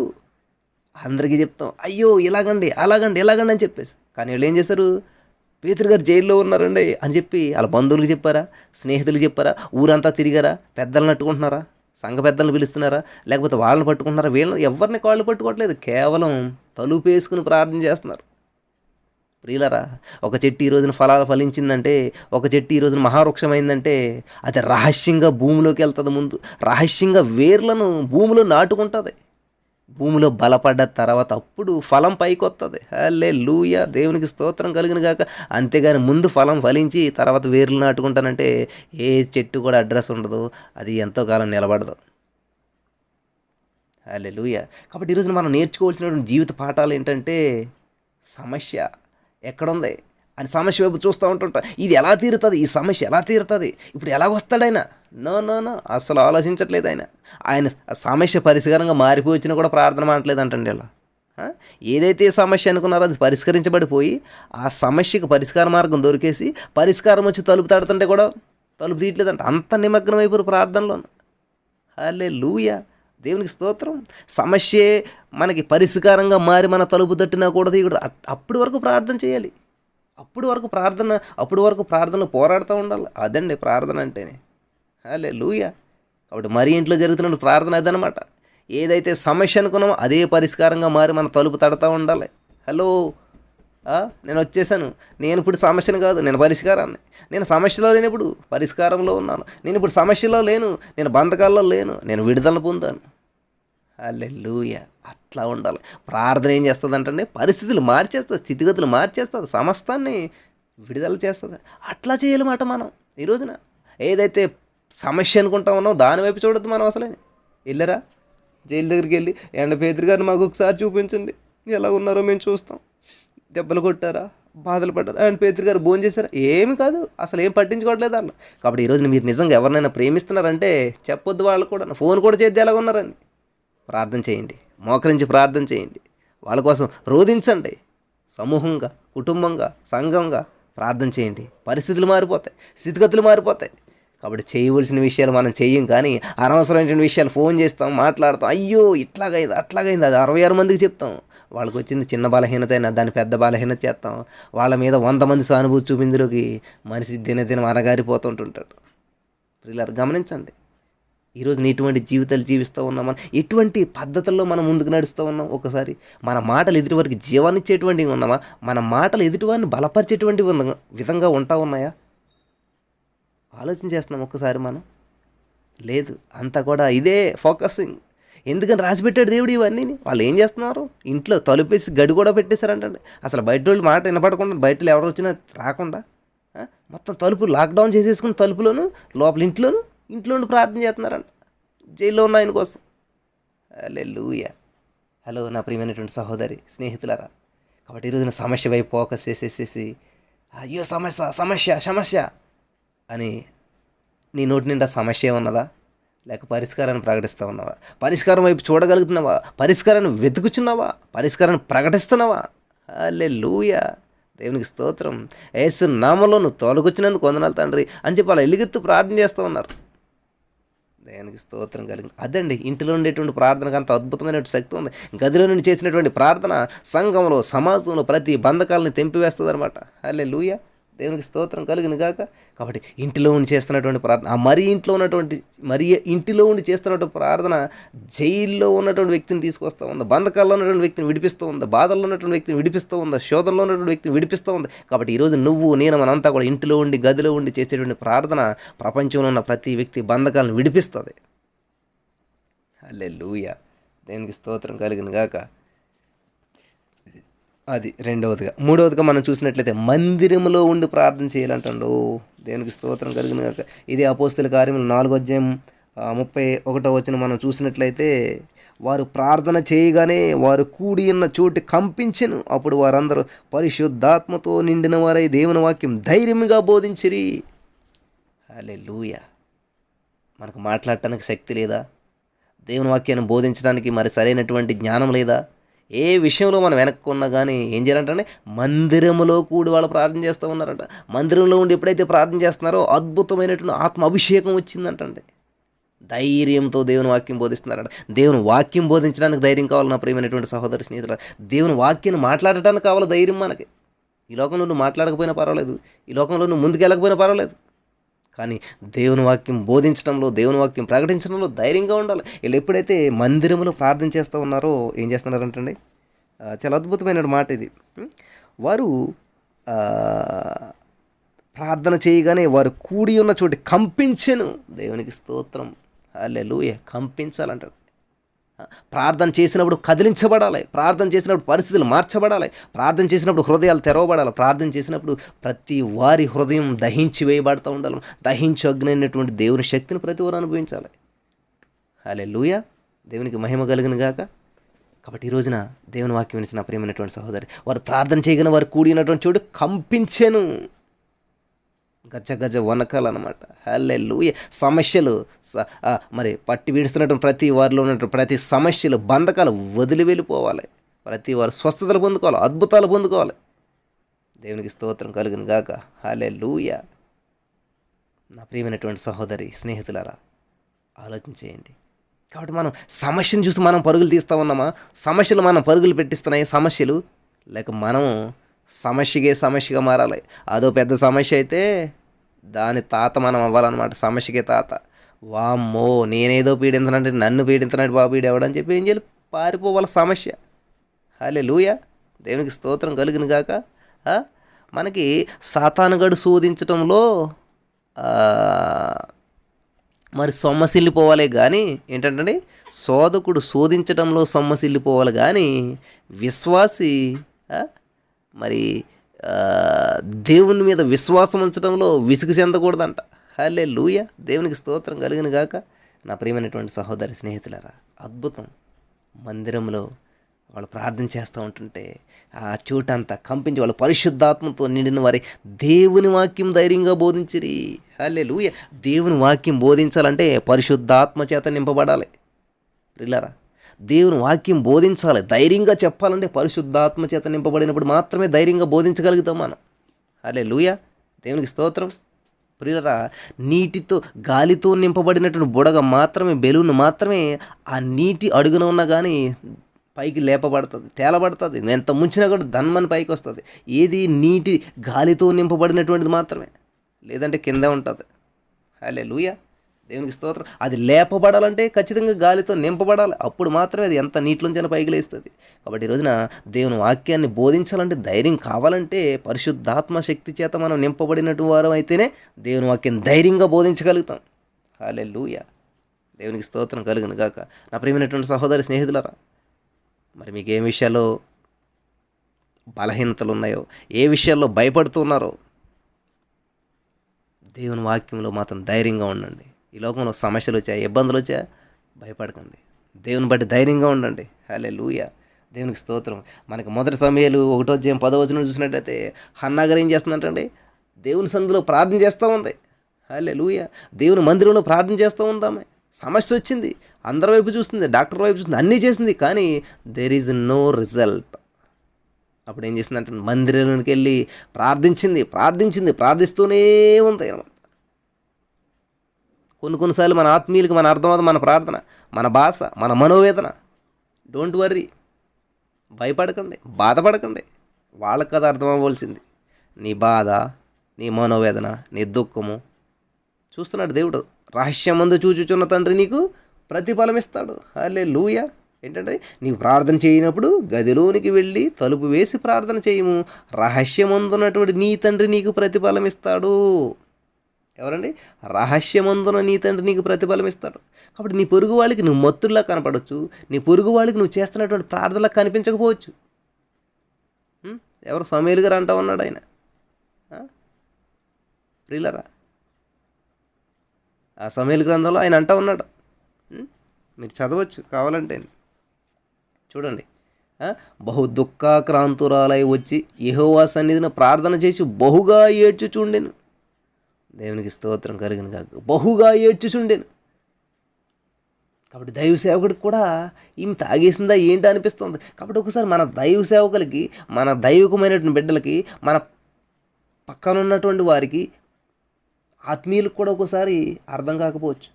అందరికీ చెప్తాం, అయ్యో ఇలాగండి అలాగండి ఇలాగండి అని చెప్పేసి. కానీ వీళ్ళు ఏం చేశారు? పేతురు గారు జైల్లో ఉన్నారండి అని చెప్పి వాళ్ళ బంధువులకు చెప్పారా? స్నేహితులకు చెప్పారా? ఊరంతా తిరిగారా? పెద్దలను అట్టుకుంటున్నారా? సంఘ పెద్దలను పిలుస్తున్నారా? లేకపోతే వాళ్ళని పట్టుకుంటున్నారా? వీళ్ళని ఎవరిని కాళ్ళు పట్టుకోవట్లేదు, కేవలం తలుపు వేసుకుని ప్రార్థన చేస్తున్నారు. ప్రియులరా, ఒక చెట్టు ఈ రోజున ఫలాలు ఫలించిందంటే, ఒక చెట్టు ఈ రోజున మహావృక్షమైందంటే అది రహస్యంగా భూమిలోకి వెళ్తుంది. ముందు రహస్యంగా వేర్లను భూమిలో నాటుకుంటుంది. భూమిలో బలపడ్డ తర్వాత అప్పుడు ఫలం పైకి వస్తుంది. హల్లెలూయా, దేవునికి స్తోత్రం కలుగును గాక. అంతేగాని ముందు ఫలం ఫలించి తర్వాత వేర్లు నాటుకుంటానంటే ఏ చెట్టు కూడా అడ్రస్ ఉండదు, అది ఎంతో కాలం నిలబడదు. హల్లెలూయా. కాబట్టి ఈరోజు మనం నేర్చుకోవాల్సినటువంటి జీవిత పాఠాలు ఏంటంటే, సమస్య ఎక్కడుంది అని సమస్య వైపు చూస్తూ ఉంటుంటా. ఇది ఎలా తీరుతుంది, ఈ సమస్య ఎలా తీరుతుంది, ఇప్పుడు ఎలా వస్తాడు ఆయన? నో నో నో, అసలు ఆలోచించట్లేదు ఆయన. ఆయన సమస్య పరిష్కారంగా మారిపోయి వచ్చినా కూడా ప్రార్థన మానట్లేదు అంటండి ఇలా. ఏదైతే సమస్య అనుకున్నారో అది పరిష్కరించబడిపోయి ఆ సమస్యకు పరిష్కార మార్గం దొరికేసి పరిష్కారం వచ్చి తలుపు తడుతుంటే కూడా తలుపు తీయట్లేదంట. అంత నిమగ్నం అయిపోయి ప్రార్థనలో. హల్లెలూయా, దేవునికి స్తోత్రం. సమస్యే మనకి పరిష్కారంగా మారి మన తలుపు తట్టినా కూడా తీయకూడదు. అప్పటి వరకు ప్రార్థన చేయాలి. అప్పటి వరకు ప్రార్థనలు పోరాడుతూ ఉండాలి. అదండి ప్రార్థన అంటేనే. హల్లెలూయా. కాబట్టి మరి ఇంట్లో జరుగుతున్న ప్రార్థన అదనమాట. ఏదైతే సమస్య అనుకున్నామో అదే పరిష్కారంగా మారి మన తలుపు తడతా ఉండాలి. హలో, నేను వచ్చేసాను, నేను ఇప్పుడు సమస్యను కాదు, నేను పరిష్కారాన్ని. నేను సమస్యలో లేనిప్పుడు పరిష్కారంలో ఉన్నాను. నేను ఇప్పుడు సమస్యలో లేను, నేను బంధకాల్లో లేను, నేను విడుదల పొందాను. హల్లెలూయా. అట్లా ఉండాలి. ప్రార్థన ఏం చేస్తుంది అంటే పరిస్థితులు మార్చేస్తుంది, స్థితిగతులు మార్చేస్తుంది, సమస్తాన్ని విడుదల చేస్తుంది. అట్లా చేయాలన్నమాట మనం ఈ రోజున. ఏదైతే సమస్య అనుకుంటా ఉన్నామో దాని వైపు చూడద్దు మనం. అసలే వెళ్ళరా జైలు దగ్గరికి వెళ్ళి, పేతురు గారిని మాకు ఒకసారి చూపించండి, ఎలా ఉన్నారో మేము చూస్తాం. దెబ్బలు కొట్టారా, బాధలు పడ్డారా, పేతురు గారు భోజనం చేశారా? ఏమి కాదు, అసలు ఏం పట్టించుకోవట్లేదు వాళ్ళు. కాబట్టి ఈరోజు మీరు నిజంగా ఎవరినైనా ప్రేమిస్తున్నారంటే చెప్పొద్దు వాళ్ళు కూడా. ఫోన్ కూడా చేద్ది ఎలాగ ఉన్నారని. ప్రార్థన చేయండి, మోకరించి ప్రార్థన చేయండి, వాళ్ళ కోసం రోధించండి. సమూహంగా, కుటుంబంగా, సంఘంగా ప్రార్థన చేయండి. పరిస్థితులు మారిపోతాయి, స్థితిగతులు మారిపోతాయి. కాబట్టి చేయవలసిన విషయాలు మనం చెయ్యం, కానీ అనవసరమైన విషయాలు ఫోన్ చేస్తాం, మాట్లాడతాం. అయ్యో ఇట్లాగైంది అట్లాగైంది, అది 66 మందికి చెప్తాం. వాళ్ళకి వచ్చింది చిన్న బలహీనత అయినా దాన్ని పెద్ద బలహీనత చేస్తాం. వాళ్ళ మీద 100 మంది సానుభూతి చూపిందులోకి మనిషి దినదినం అనగారిపోతుంటుంటాడు. ప్రియులారా, గమనించండి. ఈరోజు ఇటువంటి జీవితాలు జీవిస్తూ ఉన్నాం మనం. ఎటువంటి పద్ధతుల్లో మనం ముందుకు నడుస్తూ ఉన్నాం? ఒకసారి మన మాటలు ఎదుటివారికి జీవాన్నిచ్చేటువంటివి ఉన్నామా? మన మాటలు ఎదుటివారిని బలపరిచేటువంటి విధంగా ఉంటా ఉన్నాయా? ఆలోచన చేస్తున్నాం ఒక్కసారి మనం. లేదు, అంతా కూడా ఇదే ఫోకసింగ్. ఎందుకని రాసిపెట్టాడు దేవుడు ఇవన్నీ? వాళ్ళు ఏం చేస్తున్నారు? ఇంట్లో తలుపేసి గడి కూడా పెట్టేశారంటండి. అసలు బయట వాళ్ళు మాట వినపడకుండా, బయట ఎవరు వచ్చినా రాకుండా మొత్తం తలుపు లాక్డౌన్ చేసేసుకుని తలుపులోను లోపల ఇంట్లో నుండి ప్రార్థన చేస్తున్నారంట, జైల్లో ఉన్న ఆయన కోసం. హల్లెలూయా. హలో నా ప్రియమైనటువంటి సహోదరి, స్నేహితులారా, కాబట్టి ఈరోజున సమస్య వైపు ఫోకస్ చేసేసేసి అయ్యో సమస్య అని నీ నోటి నిండా సమస్య ఉన్నదా? లేక పరిష్కారాన్ని ప్రకటిస్తూ ఉన్నావా? పరిష్కారం వైపు చూడగలుగుతున్నావా? పరిష్కారాన్ని వెతుకుచున్నావా? పరిష్కారాన్ని ప్రకటిస్తున్నావా? హల్లెలూయా, దేవునికి స్తోత్రం. యేసు నామములో నువ్వు తోలుకొచ్చినందుకు వందనాలు తండ్రి అని చెప్పి అలా ఎలుగెత్తు ప్రార్థన చేస్తూ ఉన్నారు. దేవునికి స్తోత్రం కలిగింది. అదండి ఇంటిలో ఉండేటువంటి ప్రార్థనకు అంత అద్భుతమైనటువంటి శక్తి ఉంది. గదిలో నుండి చేసినటువంటి ప్రార్థన సంఘంలో, సమాజంలో ప్రతి బంధకాలని తెంపివేస్తుంది అనమాట. హల్లెలూయా, దేవునికి స్తోత్రం కలుగును గాక. కాబట్టి ఇంటిలో ఉండి చేస్తున్నటువంటి ప్రార్థన, ఇంటిలో ఉండి చేస్తున్నటువంటి ప్రార్థన జైల్లో ఉన్నటువంటి వ్యక్తిని తీసుకొస్తూ ఉంది, బంధకాల్లో ఉన్నటువంటి వ్యక్తిని విడిపిస్తూ ఉంది, బాధల్లో ఉన్నటువంటి వ్యక్తిని విడిపిస్తూ ఉంది, శోధనలో ఉన్నటువంటి వ్యక్తిని విడిపిస్తూ ఉంది. కాబట్టి ఈరోజు నేను మనంతా కూడా ఇంటిలో ఉండి గదిలో ఉండి చేసేటువంటి ప్రార్థన ప్రపంచంలో ఉన్న ప్రతి వ్యక్తి బంధకాలను విడిపిస్తుంది. హల్లెలూయా, దేవునికి స్తోత్రం కలుగును గాక. అది రెండవదిగా. మూడవదిగా మనం చూసినట్లయితే మందిరంలో ఉండి ప్రార్థన చేయాలంటాడు. దేవునికి స్తోత్రం కలుగును గాక. ఇది అపోస్తలుల కార్యములు 4:31 మనం చూసినట్లయితే, వారు ప్రార్థన చేయగానే వారు కూడి ఉన్న చోటు కంపించెను. అప్పుడు వారందరూ పరిశుద్ధాత్మతో నిండిన వారై దేవుని వాక్యం ధైర్యంగా బోధించిరి. హల్లెలూయా. మనకు మాట్లాడటానికి శక్తి లేదా? దేవుని వాక్యాన్ని బోధించడానికి మరి సరైనటువంటి జ్ఞానం లేదా? ఏ విషయంలో మనం వెనక్కున్నా కానీ ఏం చేయాలంటే మందిరంలో కూడి వాళ్ళు ప్రార్థన చేస్తూ ఉన్నారంట. మందిరంలో ఉండి ఎప్పుడైతే ప్రార్థన చేస్తున్నారో అద్భుతమైనటువంటి ఆత్మ అభిషేకం వచ్చిందంటండి. ధైర్యంతో దేవుని వాక్యం బోధిస్తున్నారట. దేవుని వాక్యం బోధించడానికి ధైర్యం కావాలి నా ప్రియమైనటువంటి సహోదరి స్నేహితులు. దేవుని వాక్యాన్ని మాట్లాడటానికి కావాలి ధైర్యం మనకి. ఈ లోకంలో నువ్వు మాట్లాడకపోయినా పర్వాలేదు, ఈ లోకంలో నువ్వు ముందుకెళ్ళకపోయినా పర్వాలేదు, కానీ దేవుని వాక్యం బోధించడంలో, దేవుని వాక్యం ప్రకటించడంలో ధైర్యంగా ఉండాలి. వీళ్ళు ఎప్పుడైతే మందిరంలో ప్రార్థన చేస్తూ ఉన్నారో ఏం చేస్తున్నారంటండి, చాలా అద్భుతమైన మాట ఇది. వారు ప్రార్థన చేయగానే వారు కూడి ఉన్న చోటు కంపించెను. దేవునికి స్తోత్రం, హల్లెలూయా. కంపించాలంటాడు. ప్రార్థన చేసినప్పుడు కదిలించబడాలి, ప్రార్థన చేసినప్పుడు పరిస్థితులు మార్చబడాలి, ప్రార్థన చేసినప్పుడు హృదయాలు తెరవబడాలి, ప్రార్థన చేసినప్పుడు ప్రతి వారి హృదయం దహించి వేయబడుతూ ఉండాలి. దహించి అగ్ని అయినటువంటి దేవుని శక్తిని ప్రతి వారు అనుభవించాలి. హల్లెలూయా, దేవునికి మహిమ కలిగిన గాక. కాబట్టి ఈ రోజున దేవుని వాక్యం వినిచిన ప్రియమైనటువంటి సహోదరి, వారు ప్రార్థన చేయగానే వారు కూడినటువంటి చోటు కంపించెను. గజ గజ వనకాలన్నమాట. హల్లెలూయా. సమస్యలు మరి పట్టి వీడుస్తున్నటువంటి ప్రతి వారిలో ఉన్నటువంటి ప్రతి సమస్యలు, బంధకాలు వదిలి వెళ్ళిపోవాలి. ప్రతి వారు స్వస్థతలు పొందుకోవాలి, అద్భుతాలు పొందుకోవాలి. దేవునికి స్తోత్రం కలుగును గాక. హల్లెలూయా. నా ప్రియమైనటువంటి సహోదరి స్నేహితులారా, ఆలోచన చేయండి. కాబట్టి మనం సమస్యను చూసి మనం పరుగులు తీస్తూ ఉన్నామా? సమస్యలు మనం పరుగులు పెట్టిస్తున్నాయి సమస్యలు, లేక మనం సమస్యగా మారాలి. అదో పెద్ద సమస్య అయితే దాని తాత మనం అవ్వాలన్నమాట. సమస్యకే తాత. వామ్మో, నేనేదో పీడించనంటే నన్ను పీడించినట్టు బాబు పీడేవాడని చెప్పి ఏం చేయాలి? పారిపోవాలి సమస్య. హల్లెలూయా, దేవునికి స్తోత్రం కలుగును గాక. మనకి సాతానుగాడు శోధించటంలో మరి సొమ్మసిల్లిపోవాలి కానీ ఏంటంటే, శోధకుడు శోధించడంలో సొమ్మసిల్లిపోవాలి కానీ విశ్వాసి మరి దేవుని మీద విశ్వాసం ఉంచడంలో విసుగు చెందకూడదంట. హల్లెలూయా, దేవునికి స్తోత్రం కలిగిన గాక. నా ప్రియమైనటువంటి సహోదరి స్నేహితులారా, అద్భుతం. మందిరంలో వాళ్ళు ప్రార్థన చేస్తూ ఉంటుంటే ఆ చోటంతా కంపించి వాళ్ళు పరిశుద్ధాత్మతో నిండిన వారి దేవుని వాక్యం ధైర్యంగా బోధించిరి. హల్లెలూయా. దేవుని వాక్యం బోధించాలంటే పరిశుద్ధాత్మ చేత నింపబడాలి. ప్రియులారా, దేవుని వాక్యం బోధించాలి, ధైర్యంగా చెప్పాలంటే పరిశుద్ధాత్మ చేత నింపబడినప్పుడు మాత్రమే ధైర్యంగా బోధించగలుగుతాం మనం. హల్లెలూయా, దేవునికి స్తోత్రం. ప్రియులారా, నీటితో గాలితో నింపబడినటువంటి బుడగ మాత్రమే, బెలూన్ మాత్రమే ఆ నీటి అడుగున ఉన్నా కానీ పైకి లేపబడుతుంది, తేలబడుతుంది. ఎంత ముంచినా కూడా ధన్మని పైకి వస్తుంది. ఏది నీటి గాలితో నింపబడినటువంటిది మాత్రమే, లేదంటే కిందే ఉంటుంది. హల్లెలూయా, దేవునికి స్తోత్రం. అది లేపబడాలంటే ఖచ్చితంగా గాలితో నింపబడాలి, అప్పుడు మాత్రమే అది ఎంత నీటిలోంచైనా పైకి లేస్తుంది. కాబట్టి ఈ రోజున దేవుని వాక్యాన్ని బోధించాలంటే ధైర్యం కావాలంటే పరిశుద్ధాత్మ శక్తి చేత మనం నింపబడినట్టు వారం అయితేనే దేవుని వాక్యం ధైర్యంగా బోధించగలుగుతాం. హల్లెలూయా, దేవునికి స్తోత్రం కలుగును గాక. నా ప్రియమైనటువంటి సహోదరి స్నేహితులారా, మరి మీకు ఏ విషయాల్లో బలహీనతలు ఉన్నాయో, ఏ విషయాల్లో భయపడుతున్నారో, దేవుని వాక్యంలో మాత్రం ధైర్యంగా ఉండండి. ఈ లోకంలో సమస్యలు వచ్చాయి, ఇబ్బందులు వచ్చా, భయపడకండి. దేవుని బట్టి ధైర్యంగా ఉండండి. హల్లెలూయా, దేవునికి స్తోత్రం. మనకి మొదటి సమయాలు 1:10 చూసినట్టయితే హన్నా గారు ఏం చేస్తుందంటండి, దేవుని సన్నిధిలో ప్రార్థన చేస్తూ ఉంది. హల్లెలూయా, దేవుని మందిరంలో ప్రార్థన చేస్తూ ఉందామే. సమస్య వచ్చింది, అందరి వైపు చూస్తుంది, డాక్టర్ వైపు చూస్తుంది, అన్నీ చేసింది, కానీ దెర్ ఈజ్ నో రిజల్ట్. అప్పుడు ఏం చేసిందంటే మందిరంలోకి వెళ్ళి ప్రార్థిస్తూనే ఉంది అనమాట. కొన్నిసార్లు మన ఆత్మీయులకి మన అర్థమవుతుంది మన ప్రార్థన, మన భాష, మన మనోవేదన. డోంట్ వర్రీ, భయపడకండి, బాధపడకండి. వాళ్ళకి కదా అర్థం అవ్వాల్సింది. నీ బాధ, నీ మనోవేదన, నీ దుఃఖము చూస్తున్నాడు దేవుడు. రహస్యమందు చూచుచున్న తండ్రి నీకు ప్రతిఫలం ఇస్తాడు. హల్లెలూయా. ఏంటంటే, నీవు ప్రార్థన చేయనప్పుడు గదిలోనికి వెళ్ళి తలుపు వేసి ప్రార్థన చేయము, రహస్యమందున్నటువంటి నీ తండ్రి నీకు ప్రతిఫలం ఇస్తాడు. ఎవరండి? రహస్యమందున నీ తండ్రి నీకు ప్రతిఫలం ఇస్తాడు. కాబట్టి నీ పొరుగు వాళ్ళకి నువ్వు మత్తుల్లా కనపడవచ్చు, నీ పొరుగు వాళ్ళకి నువ్వు చేస్తున్నటువంటి ప్రార్థనలా కనిపించకపోవచ్చు. ఎవరు? సమూయేలు గారు అంటా ఉన్నాడు ఆయన. ప్రియులారా, ఆ సమూయేలు గ్రంథంలో ఆయన అంటా ఉన్నాడు, మీరు చదవచ్చు కావాలంటే. చూడండి, బహు దుఃఖాక్రాంతురాలై వచ్చి యెహోవా సన్నిధిన ప్రార్థన చేసి బహుగా ఏడ్చుచుండెను. దేవునికి స్తోత్రం కలిగిన కాక. బహుగా ఏడ్చుచుండెను. కాబట్టి దైవ సేవకుడికి కూడా ఈమె తాగేసిందా ఏంటి అనిపిస్తుంది. కాబట్టి ఒకసారి మన దైవ సేవకులకి, మన దైవికమైనటువంటి బిడ్డలకి, మన పక్కన ఉన్నటువంటి వారికి, ఆత్మీయులకు కూడా ఒకసారి అర్థం కాకపోవచ్చు.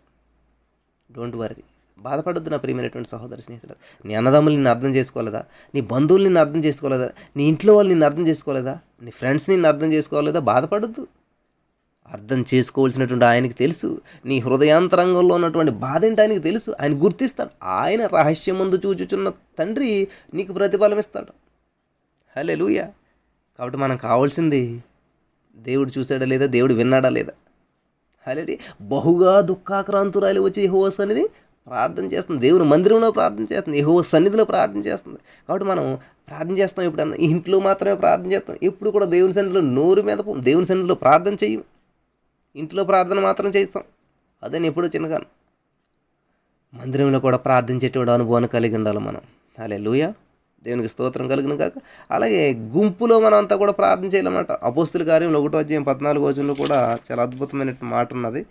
డోంట్ వరీ, బాధపడొద్దు నా ప్రియమైనటువంటి సహోదరి స్నేహితులు. నీ అన్నదమ్ములు నిన్ను అర్థం చేసుకోలేదా? నీ బంధువులు నిన్ను అర్థం చేసుకోలేదా? నీ ఇంట్లో వాళ్ళు నిన్ను అర్థం చేసుకోలేదా? నీ ఫ్రెండ్స్ నిన్ను అర్థం చేసుకోలేదా? బాధపడొద్దు. అర్థం చేసుకోవాల్సినటువంటి ఆయనకి తెలుసు. నీ హృదయాంతరంగంలో ఉన్నటువంటి బాధ ఏంటి ఆయనకి తెలుసు. ఆయన గుర్తిస్తాడు. ఆయన రహస్యం ముందు చూచుచున్న తండ్రి నీకు ప్రతిఫలం ఇస్తాడు. హల్లెలూయా. కాబట్టి మనకు కావాల్సింది దేవుడు చూశాడా లేదా, దేవుడు విన్నాడా లేదా. హల్లెలూయా. బహుగా దుఃఖాక్రాంతురాలు వచ్చి యెహోవా సన్నిధి ప్రార్థన చేస్తుంది. దేవుని మందిరంలో ప్రార్థన చేస్తుంది, యెహోవా సన్నిధిలో ప్రార్థన చేస్తుంది. కాబట్టి మనం ప్రార్థన చేస్తాం. ఎప్పుడన్నా ఇంట్లో మాత్రమే ప్రార్థన చేస్తాం. ఎప్పుడు కూడా దేవుని సన్నిధిలో నోరు మీద దేవుని సన్నిధిలో ప్రార్థన చేయం. ఇంట్లో ప్రార్థన మాత్రం చేస్తాం. అదని ఎప్పుడూ చిన్నగాను. మందిరంలో కూడా ప్రార్థించేటువంటి అనుభవాన్ని కలిగి ఉండాలి మనం. హల్లెలూయా. దేవునికి స్తోత్రం కలుగును కాక. అలాగే గుంపులో మనం అంతా కూడా ప్రార్థన చేయాలన్నమాట. అపోస్తుల కార్యంలో 1:14 కూడా చాలా అద్భుతమైన మాట ఉన్నది.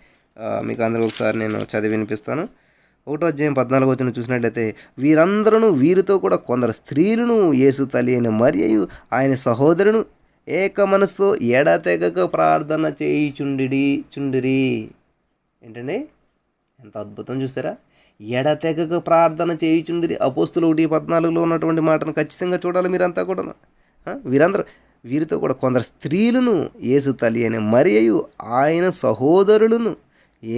మీకు అందరూ ఒకసారి నేను చదివి వినిపిస్తాను. 1:14 చూసినట్లయితే, వీరందరూ వీరితో కూడా కొందరు స్త్రీలను, యేసు తల్లి అయిన మరియయు ఆయన సహోదరును ఏక మనసుతో ఎడతెగక ప్రార్థన చుండిరి. ఏంటండి, ఎంత అద్భుతం చూసారా? ఎడతెగక ప్రార్థన చేయుచుండిరి. అపోస్తులు 1:14 ఉన్నటువంటి మాటను ఖచ్చితంగా చూడాలి మీరంతా కూడా. వీరితో కూడా కొందరు స్త్రీలను, యేసు తల్లి అయిన మరియయు ఆయన సహోదరులను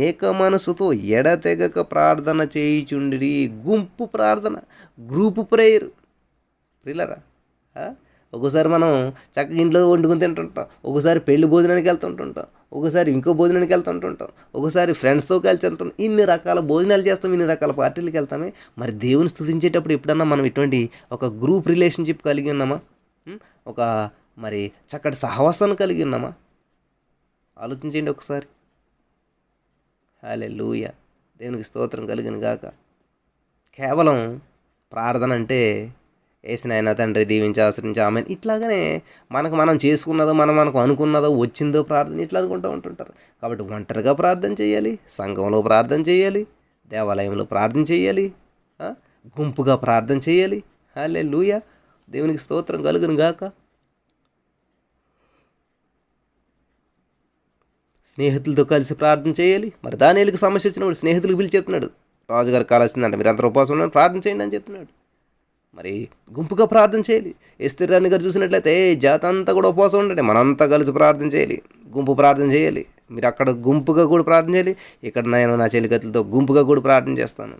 ఏక మనసుతో ఎడతెగక ప్రార్థన చేయుచుండిరి. గుంపు ప్రార్థన, గ్రూప్ ప్రేయర్. ప్రియులారా, ఒక్కోసారి మనం చక్కగా ఇంట్లో వండుకుని తింటుంటాం, ఒక్కోసారి పెళ్లి భోజనానికి వెళ్తుంటుంటాం, ఒక్కోసారి ఇంకో భోజనానికి వెళ్తుంటుంటాం, ఒక్కోసారి ఫ్రెండ్స్తో కలిసి వెళ్తుంటాం. ఇన్ని రకాల భోజనాలు చేస్తాం, ఇన్ని రకాల పార్టీలకు వెళ్తామే. మరి దేవుని స్తుతించేటప్పుడు ఎప్పుడన్నా మనం ఇటువంటి ఒక గ్రూప్ రిలేషన్షిప్ కలిగి ఉన్నామా? ఒక మరి చక్కటి సహవాసాన్ని కలిగి ఉన్నామా? ఆలోచించండి ఒకసారి. హల్లెలూయా. దేవునికి స్తోత్రం కలిగిన గాక. కేవలం ప్రార్థన అంటే యేసునాయన తండ్రి దీవించి ఆశ్రయించి ఆమెన్, ఇట్లాగనే మనం చేసుకున్నదో మనకు అనుకున్నదో వచ్చిందో ప్రార్థన ఇట్లా అనుకుంటూ ఉంటుంటారు. కాబట్టి ఒంటరిగా ప్రార్థన చేయాలి, సంఘంలో ప్రార్థన చేయాలి, దేవాలయంలో ప్రార్థన చేయాలి, గుంపుగా ప్రార్థన చేయాలి. హల్లెలూయా. దేవునికి స్తోత్రం కలుగును గాక. స్నేహితులతో కలిసి ప్రార్థన చేయాలి. మరి దానియేలుకి సమస్య వచ్చినప్పుడు స్నేహితులకు పిలిచి చెప్తున్నాడు, రాజుగారికి కాల్ వచ్చిందంటే మీరు అందరూ ఉపవాసం ఉండండి, ప్రార్థన చేయండి అని చెప్తున్నాడు. మరి గుంపుగా ప్రార్థన చేయాలి. ఎస్తేరు రాణి గారు చూసినట్లయితే జాత అంతా కూడా ఉపవాసం ఉండండి, మనంతా కలిసి ప్రార్థన చేయాలి, గుంపు ప్రార్థన చేయాలి. మీరు అక్కడ గుంపుగా కూడా ప్రార్థన చేయాలి, ఇక్కడ నేను నా చెలికతులతో గుంపుగా కూడా ప్రార్థన చేస్తాను.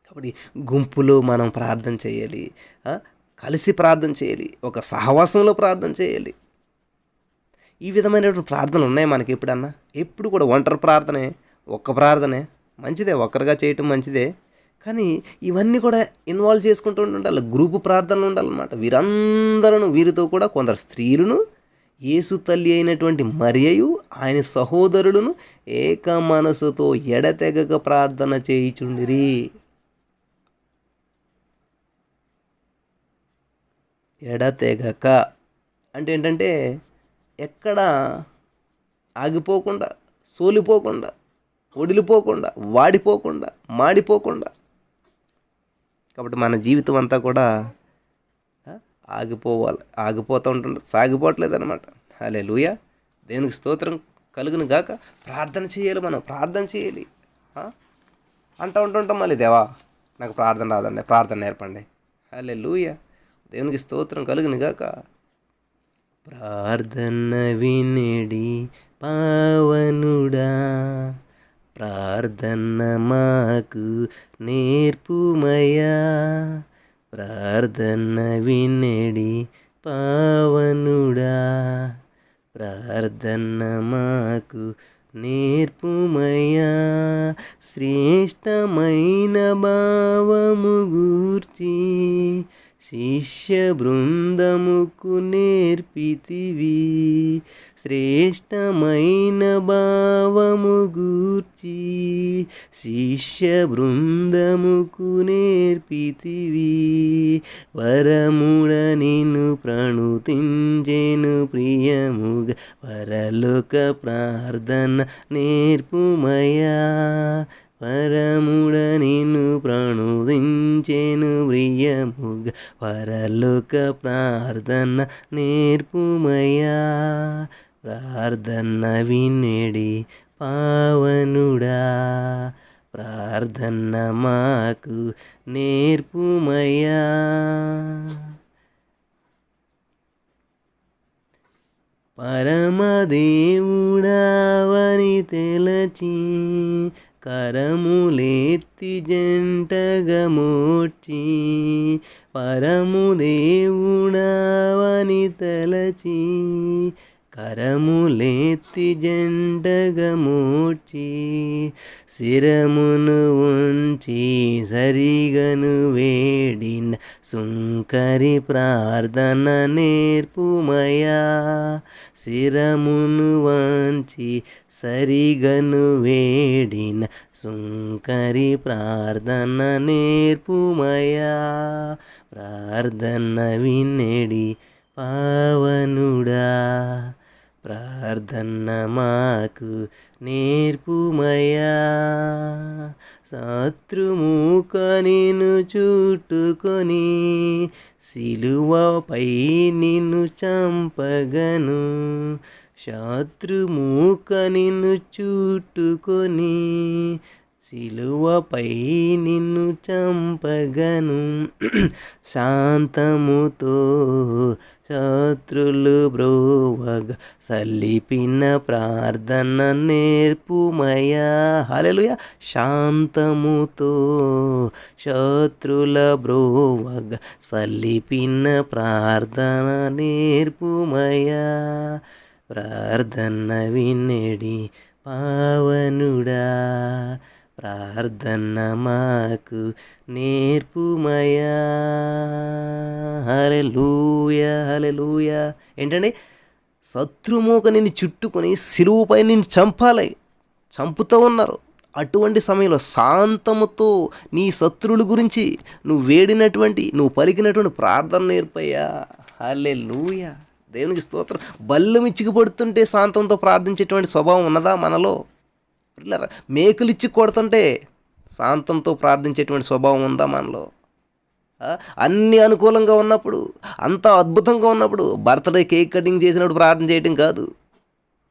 కాబట్టి గుంపులో మనం ప్రార్థన చేయాలి, కలిసి ప్రార్థన చేయాలి, ఒక సహవాసంలో ప్రార్థన చేయాలి. ఈ విధమైనటువంటి ప్రార్థనలు ఉన్నాయి మనకి ఎప్పుడన్నా? ఎప్పుడు కూడా ఒంటరి ప్రార్థనే, ఒక్క ప్రార్థనే మంచిదే, ఒక్కరిగా చేయటం మంచిదే. కానీ ఇవన్నీ కూడా ఇన్వాల్వ్ చేసుకుంటూ ఉండాలి, గ్రూపు ప్రార్థనలు ఉండాలన్నమాట. వీరితో కూడా కొందరు స్త్రీలను, యేసు తల్లి అయినటువంటి మరియయు ఆయన సహోదరులను ఏక మనసుతో ఎడతెగక ప్రార్థన చేయుచుండిరి. ఎడతెగక అంటే ఏంటంటే ఎక్కడ ఆగిపోకుండా, సోలిపోకుండా, ఒడిలిపోకుండా, వాడిపోకుండా, మాడిపోకుండా. కాబట్టి మన జీవితం అంతా కూడా ఆగిపోవాలి, ఆగిపోతూ ఉంటుంది, సాగిపోవట్లేదు అనమాట. హల్లెలూయా. దేవునికి స్తోత్రం కలుగును గాక. ప్రార్థన చేయాలి, మనం ప్రార్థన చేయాలి. అంటూ ఉంటుంటాం మళ్ళీ, దేవా నాకు ప్రార్థన రాదండి, ప్రార్థన నేర్పండి. హల్లెలూయా. దేవునికి స్తోత్రం కలుగును గాక. ప్రార్థన వినిడి పావనుడా, ప్రార్థన మాకు నేర్పుమయా. ప్రార్థన వినిడి పావనుడా, ప్రార్థన మాకు నేర్పుమయా. శ్రేష్టమైన భావము గూర్చి శిష్య బృందముకు నేర్పితివి, శ్రేష్టమైన భావము గూర్చి. శిష్య బృందముకు నేర్పితివి, వరముడ నిన్ను ప్రణుతించెను ప్రియముగా. పరలోక ప్రార్థన నేర్పుమయా, పరముడ నిన్ను ప్రణుదించెను ప్రియముగా. పరలోక ప్రార్థన నేర్పుమయా, ప్రార్థన వినెడి పావనుడా. ప్రార్థన మాకు నేర్పుమయా. పరమదేవుడావని తెలచి, కరములెత్తి జంటగా మోడ్చి. పరముదేవుడావని తలచి, కరములెత్తి జంటగా మోడ్చి. శిరమును ఉంచి సరిగను వేడిన సుంకరి ప్రార్థన నేర్పుమయా. శిరమును వంచి సరిగను వేడిన సుంకరి ప్రార్థన నేర్పుమయా. ప్రార్థన వినెడి పావనుడా, ప్రార్థన మాకు నేర్పుమయా. శత్రుముఖ నిన్ను చుట్టుకొని, సిలువపై నిన్ను చంపగను. శత్రుముఖ నిన్ను చుట్టుకొని, సిలువపై నిన్ను చంపగను. శాంతముతో శత్రులు బ్రోవగా, సల్లిపిన ప్రార్థన నేర్పుమయా. హల్లెలూయా. శాంతముతో శత్రుల బ్రోవగా, సల్లిపిన ప్రార్థన నేర్పుమయా. ప్రార్థన వినెడి పావనుడా, ప్రార్థన మాకు నేర్పుమయా. హల్లెలూయా, హల్లెలూయా. ఏంటండి? శత్రుమూక నిన్ను చుట్టుకొని సిలువపై నిన్ను చంపుతూ ఉన్నారు. అటువంటి సమయంలో శాంతముతో నీ శత్రువుల గురించి నువ్వు పలికినటువంటి ప్రార్థన నేర్పయ్యా. హల్లెలూయా. దేవునికి స్తోత్రం. బల్లం ఇచ్చికి పడుతుంటే శాంతంతో ప్రార్థించేటువంటి స్వభావం ఉన్నదా మనలో? పిల్లరా, మేకులు ఇచ్చి కొడుతుంటే శాంతంతో ప్రార్థించేటువంటి స్వభావం ఉందా మనలో? అన్నీ అనుకూలంగా ఉన్నప్పుడు, అంతా అద్భుతంగా ఉన్నప్పుడు, బర్త్డే కేక్ కటింగ్ చేసినప్పుడు ప్రార్థన చేయటం కాదు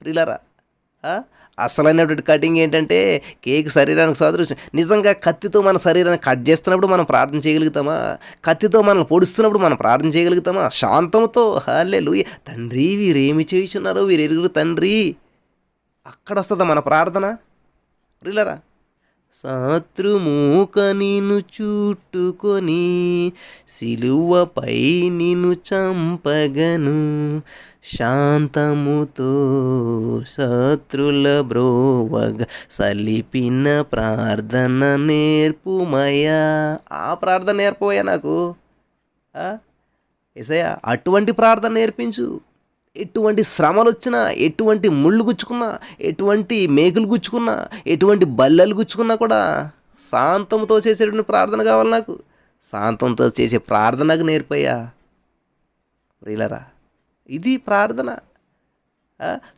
పిల్లరా. అసలైనటువంటి కటింగ్ ఏంటంటే కేక్ శరీరానికి సాదృశ్యం. నిజంగా కత్తితో మన శరీరాన్ని కట్ చేస్తున్నప్పుడు మనం ప్రార్థన చేయగలుగుతామా? కత్తితో మనం పొడుస్తున్నప్పుడు మనం ప్రార్థన చేయగలుగుతామా? శాంతంతో హల్లెలూయా. తండ్రి వీరేమి చేయుచున్నారో వీరెరుగురు తండ్రి. అక్కడ వస్తుందా మన ప్రార్థన పిల్లరా. శత్రుమూక నిన్ను చుట్టుకొని, సిలువపై నిన్ను చంపగను. శాంతముతో శత్రుల బ్రోవగా, సలిపిన ప్రార్థన నేర్పుమయా. ఆ ప్రార్థన నేర్పవయ్యా నాకు. యేసయ్యా, అటువంటి ప్రార్థన నేర్పించు. ఎటువంటి శ్రమలు వచ్చినా, ఎటువంటి ముళ్ళు గుచ్చుకున్నా, ఎటువంటి మేకులు గుచ్చుకున్నా, ఎటువంటి బల్లలు గుచ్చుకున్నా కూడా శాంతంతో చేసేటువంటి ప్రార్థన కావాలి నాకు. శాంతంతో చేసే ప్రార్థనకు నేర్పయ్యా ప్రియులరా. ఇది ప్రార్థన.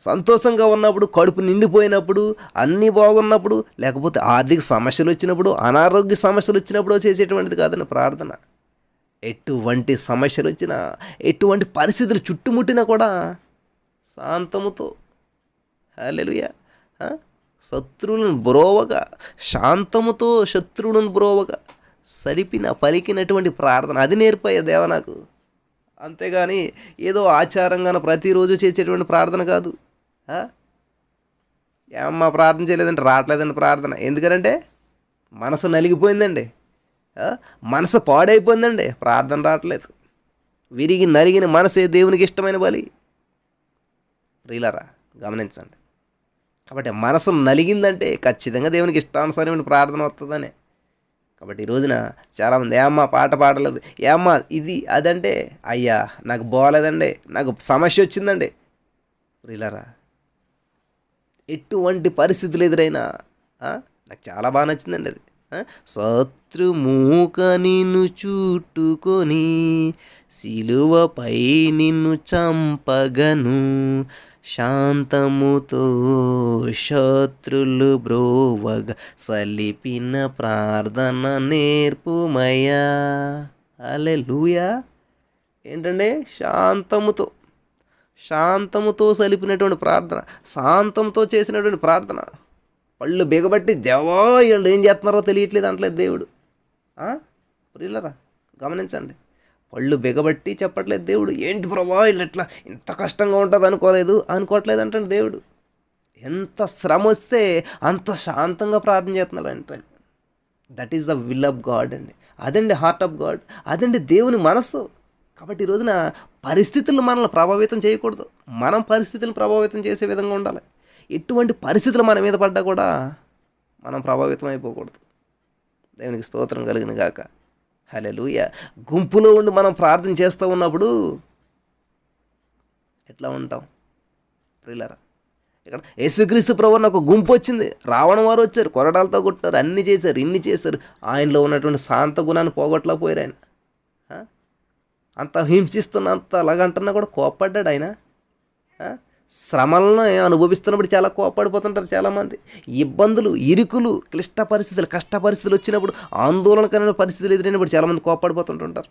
సంతోషంగా ఉన్నప్పుడు, కడుపు నిండిపోయినప్పుడు, అన్నీ బాగున్నప్పుడు, లేకపోతే ఆర్థిక సమస్యలు వచ్చినప్పుడు, అనారోగ్య సమస్యలు వచ్చినప్పుడు చేసేటువంటిది కాదండి ప్రార్థన. ఎటువంటి సమస్యలు వచ్చినా, ఎటువంటి పరిస్థితులు చుట్టుముట్టినా కూడా శాంతముతో హల్లెలూయా శత్రువులను బ్రోవగా, శాంతముతో శత్రువులను బ్రోవగా పలికినటువంటి ప్రార్థన అది నేర్పయ్యా దేవ నాకు. అంతేగాని ఏదో ఆచారంగానే ప్రతిరోజు చేసేటువంటి ప్రార్థన కాదు. ఏమమ్మా ప్రార్థన చేయలేదంటే రావట్లేదండి ప్రార్థన. ఎందుకనంటే మనసు నలిగిపోయిందండి, మనసు పాడైపోయిందండి, ప్రార్థన రావట్లేదు. విరిగి నలిగిన మనసే దేవునికి ఇష్టమైన బలి. ప్రియులారా గమనించండి. కాబట్టి మనసు నలిగిందంటే ఖచ్చితంగా దేవునికి ఇష్టానుసారమైన ప్రార్థన వస్తుందని. కాబట్టి ఈ రోజున చాలామంది ఏమ్మా పాట పాడలేదు, ఏమ్మా ఇది అదంటే, అయ్యా నాకు బాగోలేదండి, నాకు సమస్య వచ్చిందండి. ప్రియులారా, ఎటువంటి పరిస్థితులు ఎదురైనా ఆ, నాకు చాలా బాగా నచ్చిందండి అది. శత్రుమూక నిన్ను చుట్టుకొని సిలువపై నిన్ను చంపగను, శాంతముతో శత్రులు బ్రోవగ సలిపిన ప్రార్థన నేర్పుమయ్యా. హల్లెలూయా. ఏంటంటే శాంతముతో సలిపినటువంటి ప్రార్థన, శాంతంతో చేసినటువంటి ప్రార్థన. పళ్ళు బిగబట్టి దేవా వీళ్ళు ఏం చేస్తున్నారో తెలియట్లేదు అంటలేదు దేవుడు. ప్రియులరా, గమనించండి, పళ్ళు బిగబట్టి చెప్పట్లేదు దేవుడు. ఏంటి ప్రభా వీళ్ళు ఎట్లా ఇంత కష్టంగా ఉంటుంది అనుకోవట్లేదు అంటాడు దేవుడు. ఎంత శ్రమ వస్తే అంత శాంతంగా ప్రార్థన చేస్తున్నారు అంటే that is the will of God అండి. అదండి హార్ట్ ఆఫ్ గాడ్, అదండి దేవుని మనస్సు. కాబట్టి ఈ రోజున పరిస్థితులు మనల్ని ప్రభావితం చేయకూడదు, మనం పరిస్థితులను ప్రభావితం చేసే విధంగా ఉండాలి. ఎటువంటి పరిస్థితులు మన మీద పడ్డా కూడా మనం ప్రభావితం అయిపోకూడదు. దేవునికి స్తోత్రం కలుగును గాక. హల్లెలూయా. గుంపులో ఉండి మనం ప్రార్థన చేస్తూ ఉన్నప్పుడు ఎట్లా ఉంటాం ప్రియులారా? ఇక్కడ యేసుక్రీస్తు ప్రభువుని ఒక గుంపు వచ్చింది, రావణ వారు వచ్చారు, కొరడాలతో కొట్టారు, అన్ని చేశారు, ఇన్ని చేశారు. ఆయనలో ఉన్నటువంటి శాంత గుణాన్ని పోగొట్టలేకపోయారు. ఆయన అంత హింసిస్తున్నంత అలాగంటున్నా కూడా కోప్పడ్డాడు ఆయన. శ్రమలను అనుభవిస్తున్నప్పుడు చాలా కోప్పడిపోతుంటారు చాలామంది. ఇబ్బందులు, ఇరుకులు, క్లిష్ట పరిస్థితులు, కష్ట పరిస్థితులు వచ్చినప్పుడు, ఆందోళనకరమైన పరిస్థితులు ఎదురైనప్పుడు చాలామంది కోప్పడిపోతుంటుంటారు,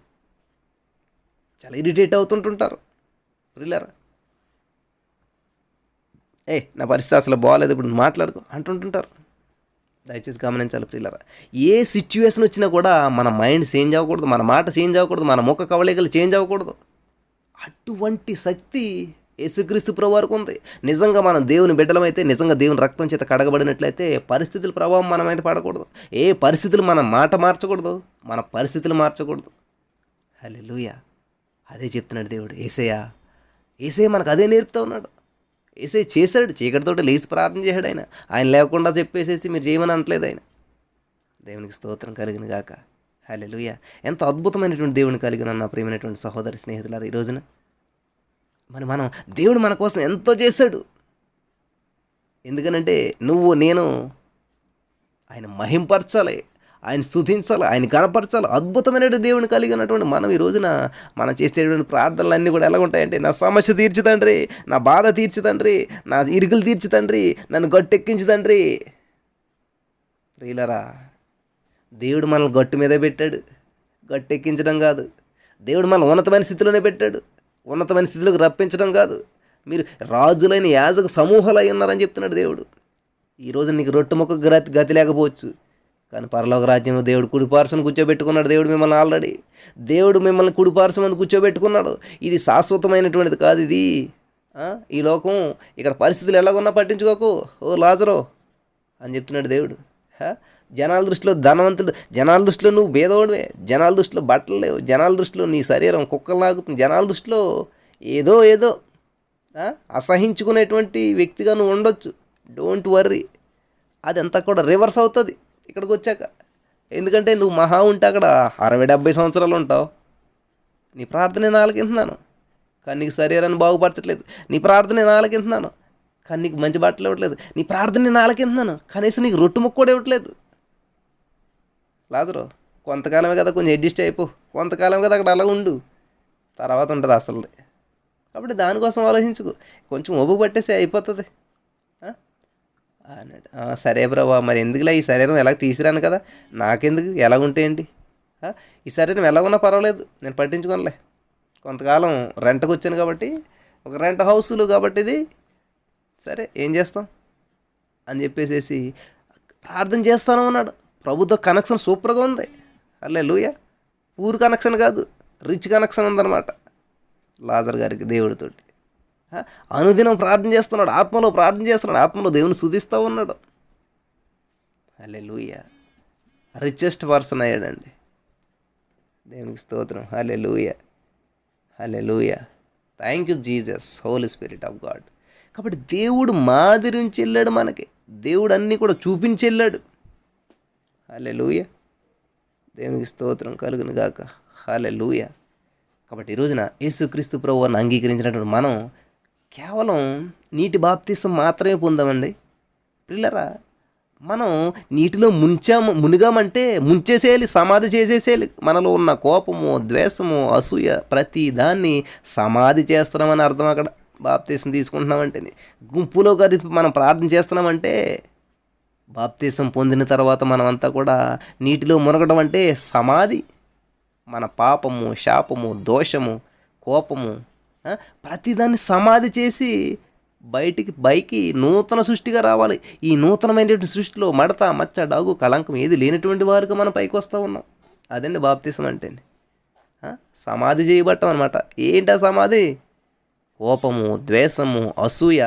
చాలా ఇరిటేట్ అవుతుంటుంటారు. ప్రియులారా, నా పరిస్థితి అసలు బాగాలేదు, ఇప్పుడు మాట్లాడుకో అంటుంటుంటారు. దయచేసి గమనించాలి ప్రియులారా, ఏ సిచ్యువేషన్ వచ్చినా కూడా మన మైండ్ చేంజ్ అవ్వకూడదు, మన మాట చేంజ్ అవ్వకూడదు, మన ముఖ కవళికలు చేంజ్ అవ్వకూడదు. అటువంటి శక్తి యేసుక్రీస్తు ప్రభువుకు ఉంది. నిజంగా మనం దేవుని బిడ్డలమైతే, నిజంగా దేవుని రక్తం చేత కడగబడినట్లయితే పరిస్థితుల ప్రభావం మన మీద పడకూడదు. ఏ పరిస్థితులు మన మాట మార్చకూడదు, మన పరిస్థితులు మార్చకూడదు. హల్లెలూయా. అదే చెప్తున్నాడు దేవుడు. యేసయ్య మనకు అదే నేర్పుతూ ఉన్నాడు. యేసయ్య చేశాడు, చీకటితోటి లేచి ప్రార్థన చేశాడు. ఆయన లేకుండా చెప్పేసేసి మీరు చేయమని అనట్లేదు ఆయన. దేవునికి స్తోత్రం కలిగిన గాక. హల్లెలూయా. ఎంత అద్భుతమైనటువంటి దేవుని కలిగిన నా ప్రియమైనటువంటి సహోదరి స్నేహితులారు, ఈ రోజున మనం దేవుడు మన కోసం ఎంతో చేశాడు. ఎందుకనంటే నువ్వు నేను ఆయన మహింపరచాలి, ఆయన స్తుతించాలి, ఆయన కనపరచాలి. అద్భుతమైనటువంటి దేవుని కలిగినటువంటి మనం ఈ రోజున మనం చేసేటువంటి ప్రార్థనలు అన్నీ కూడా ఎలా ఉంటాయంటే, నా సమస్య తీర్చు తండ్రి, నా బాధ తీర్చు తండ్రి, నా ఇరుకులు తీర్చు తండ్రి, నన్ను గట్టెక్కించు తండ్రి. ప్రియులరా, దేవుడు మనల్ని గట్టు మీదే పెట్టాడు, గట్టెక్కించడం కాదు. దేవుడు మనల్ని ఉన్నతమైన స్థితిలోనే పెట్టాడు, ఉన్నతమైన స్థితిలోకి రప్పించడం కాదు. మీరు రాజులైన యాజక సమూహాలు అయి ఉన్నారని చెప్తున్నాడు దేవుడు. ఈరోజు నీకు రొట్టె మొక్క గతి లేకపోవచ్చు, కానీ పరలోక రాజ్యంలో దేవుడు కుడిపార్శ్వను కూర్చోబెట్టుకున్నాడు. దేవుడు మిమ్మల్ని ఆల్రెడీ మిమ్మల్ని కుడిపార్శ్వం కూర్చోబెట్టుకున్నాడు. ఇది శాశ్వతమైనటువంటిది కాదు. ఇది ఈ లోకం, ఇక్కడ పరిస్థితులు ఎలాగున్నా పట్టించుకోకు, ఓ లాజరో అని చెప్తున్నాడు దేవుడు. జనాల దృష్టిలో ధనవంతుడు, జనాల దృష్టిలో నువ్వు భేదవాడివే, జనాల దృష్టిలో బట్టలు లేవు, జనాల దృష్టిలో నీ శరీరం కుక్కలాగుతుంది, జనాల దృష్టిలో ఏదో అసహించుకునేటువంటి వ్యక్తిగా నువ్వు ఉండొచ్చు. డోంట్ వర్రీ, అదంతా కూడా రివర్స్ అవుతుంది ఇక్కడికి వచ్చాక. ఎందుకంటే నువ్వు మహా ఉంటే అక్కడ 60-70 సంవత్సరాలు ఉంటావు. నీ ప్రార్థన నాలుగింటున్నాను, కానీ నీకు శరీరాన్ని బాగుపరచట్లేదు. నీ ప్రార్థన నాలుగింటున్నాను, కానీ నీకు మంచి బట్టలు ఇవ్వట్లేదు. నీ ప్రార్థన నాలుగింటున్నాను, కనీసం నీకు రొట్టు ముక్క కూడా ఇవ్వట్లేదు. లాజరు, కొంతకాలమే కదా, కొంచెం అడ్జస్ట్ అయిపో, కొంతకాలం కదా అక్కడ అలా ఉండు, తర్వాత ఉంటుంది అసలు. కాబట్టి దానికోసం ఆలోచించుకో, కొంచెం ఒబు పట్టేసి అయిపోతుంది అన్నాడు. సరే ప్రభా, మరి ఎందుకులా ఈ శరీరం ఎలా తీసిరాను కదా, నాకెందుకు, ఎలా ఉంటే ఏంటి, ఈ శరీరం ఎలా ఉన్నా పర్వాలేదు, నేను పట్టించుకోనులే. కొంతకాలం రెంట్కి వచ్చాను కాబట్టి, ఒక రెంట్ హౌస్లు కాబట్టి ఇది సరే ఏం చేస్తాం అని చెప్పేసేసి ప్రార్థన చేస్తాను అన్నాడు. ప్రభుత్వ కనెక్షన్ సూపర్గా ఉంది. హల్లెలూయా. పూర్ కనెక్షన్ కాదు, రిచ్ కనెక్షన్ ఉందన్నమాట లాజర్ గారికి దేవుడితోటి. అనుదినం ప్రార్థన చేస్తున్నాడు, ఆత్మలో ప్రార్థన చేస్తున్నాడు, ఆత్మలో దేవుని స్తుతిస్తూ ఉన్నాడు. హల్లెలూయా. రిచెస్ట్ పర్సన్ అయ్యాడండి. దేవునికి స్తోత్రం. Hallelujah, hallelujah. Thank you Jesus, Holy Spirit of God. కాబట్టి దేవుడు మాదిరి నుంచి వెళ్ళాడు మనకి, దేవుడు అన్నీ కూడా చూపించి వెళ్ళాడు. హల్లెలూయా. దేవునికి స్తోత్రం కలుగును గాక. హల్లెలూయా. కాబట్టి ఈ రోజున యేసుక్రీస్తు ప్రభువుని అంగీకరించినటువంటి మనం కేవలం నీటి బాప్తిసం మాత్రమే పొందామండి. పిల్లరా, మనం నీటిలో మునిగామంటే ముంచేసేయాలి, సమాధి చేసేసేయాలి. మనలో ఉన్న కోపము, ద్వేషము, అసూయ ప్రతి దాన్ని సమాధి చేస్తున్నామని అర్థం. అక్కడ బాప్తీసం తీసుకుంటున్నామంటే గుంపులో కలిపి మనం ప్రార్థన చేస్తున్నామంటే బాప్తీసం పొందిన తర్వాత మనమంతా కూడా నీటిలో మునగడం అంటే సమాధి. మన పాపము, శాపము, దోషము, కోపము ప్రతిదాన్ని సమాధి చేసి పైకి నూతన సృష్టిగా రావాలి. ఈ నూతనమైనటువంటి సృష్టిలో మడత, మచ్చ, డాగు, కళంకం ఏది లేనటువంటి వారికి మనం పైకి వస్తూ ఉన్నాం. అదండి బాప్తీసం అంటే. సమాధి చేయబట్టం అనమాట. ఏంటా సమాధి? కోపము, ద్వేషము, అసూయ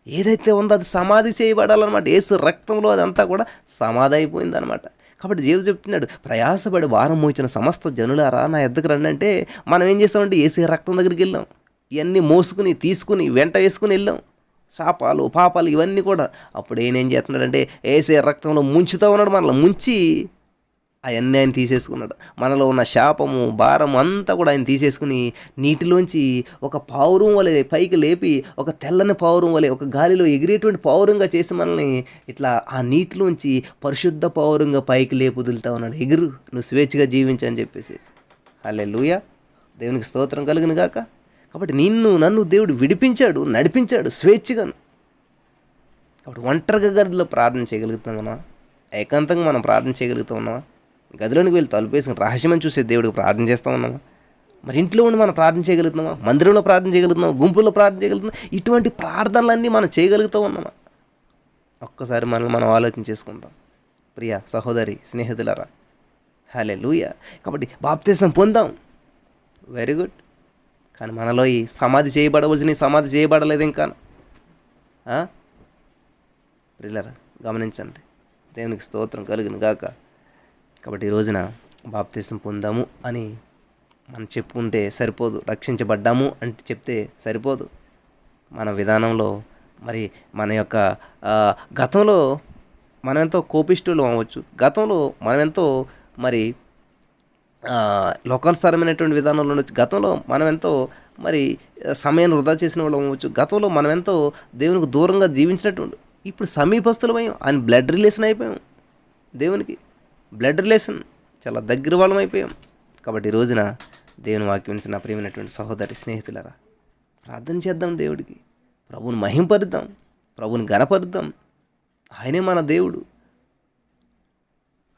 ఏదైతే ఉందో అది సమాధి చేయబడాలన్నమాట. యేసు రక్తంలో అదంతా కూడా సమాధి అయిపోయిందనమాట. కాబట్టి దేవుడు చెప్తున్నాడు, ప్రయాసపడి భారం మోచిన సమస్త జనులారా నా ఎద్దకు రండి అంటే మనం ఏం చేస్తామంటే యేసు రక్తం దగ్గరికి వెళ్ళాం. ఇవన్నీ మోసుకుని తీసుకుని వెంట వేసుకుని వెళ్ళాం. శాపాలు, పాపాలు ఇవన్నీ కూడా. అప్పుడు ఏం చేస్తున్నాడంటే యేసు రక్తంలో ముంచుతూ ఉన్నాడు. మనల్ని ముంచి అవన్నీ ఆయన తీసేసుకున్నాడు. మనలో ఉన్న శాపము, భారము అంతా కూడా ఆయన తీసేసుకుని నీటిలోంచి ఒక పావురం వలె పైకి లేపి, ఒక తెల్లని పావురం వలె, ఒక గాలిలో ఎగిరేటువంటి పావురంగా చేసి మనల్ని ఇట్లా ఆ నీటిలోంచి పరిశుద్ధ పావురంగా పైకి లేపు వదులుతా ఉన్నాడు. ఎగురు, నువ్వు స్వేచ్ఛగా జీవించని చెప్పేసి. హల్లెలూయా. దేవునికి స్తోత్రం కలుగును గాక. కాబట్టి నన్ను దేవుడు విడిపించాడు, నడిపించాడు స్వేచ్ఛగాను. కాబట్టి ఒంటరిగా గదిలో ప్రార్థన చేయగలుగుతామన్నా? ఏకాంతంగా మనం ప్రార్థన చేయగలుగుతామన్నా? గదిలోనికి వెళ్ళి తలుపేసుకుని రహస్యమని చూసే దేవుడికి ప్రార్థన చేస్తూ ఉన్నామా? మరి ఇంట్లో ఉండి మనం ప్రార్థన చేయగలుగుతున్నామా? మందిరంలో ప్రార్థన చేయగలుగుతున్నామా? గుంపుల్లో ప్రార్థన చేయగలుగుతున్నాం? ఇటువంటి ప్రార్థనలన్నీ మనం చేయగలుగుతూ ఉన్నామా? ఒక్కసారి మనం ఆలోచన చేసుకుందాం. ప్రియ సహోదరి, స్నేహితులారా, హల్లెలూయా. కాబట్టి బాప్తిసం పొందాం, వెరీ గుడ్. కానీ మనలో ఈ సమాధి చేయబడవలసిన సమాధి చేయబడలేదు ఇంకా. ప్రియులారా, గమనించండి. దేవునికి స్తోత్రం కలుగును గాక. కాబట్టి ఈ రోజున బాప్తిసం పొందాము అని మనం చెప్పుకుంటే సరిపోదు, రక్షించబడ్డాము అంటే చెప్తే సరిపోదు. మన విధానంలో మరి మన యొక్క గతంలో మనమెంతో కోపిష్ఠులు అవ్వచ్చు, గతంలో మనమెంతో మరి లోకానుసారమైనటువంటి విధానంలో ఉండొచ్చు, గతంలో మనమెంతో మరి సమయాన్ని వృధా చేసిన వాళ్ళు అవ్వచ్చు, గతంలో మనమెంతో దేవునికి దూరంగా జీవించినటువంటి. ఇప్పుడు సమీపస్తులమయ్యాం, ఆయన బ్లడ్ రిలేషన్ అయిపోయాం. దేవునికి బ్లడ్ రిలేషన్ చాలా దగ్గర వాళ్ళం అయిపోయాం. కాబట్టి ఈ రోజున దేవుని వాక్యం వినిసిన నా ప్రియమైనటువంటి సహోదరి, స్నేహితులారా, ప్రార్థన చేద్దాం. దేవుడికి ప్రభువుని మహింపరుద్దాం, ప్రభువుని గణపరుద్దాం. ఆయనే మన దేవుడు.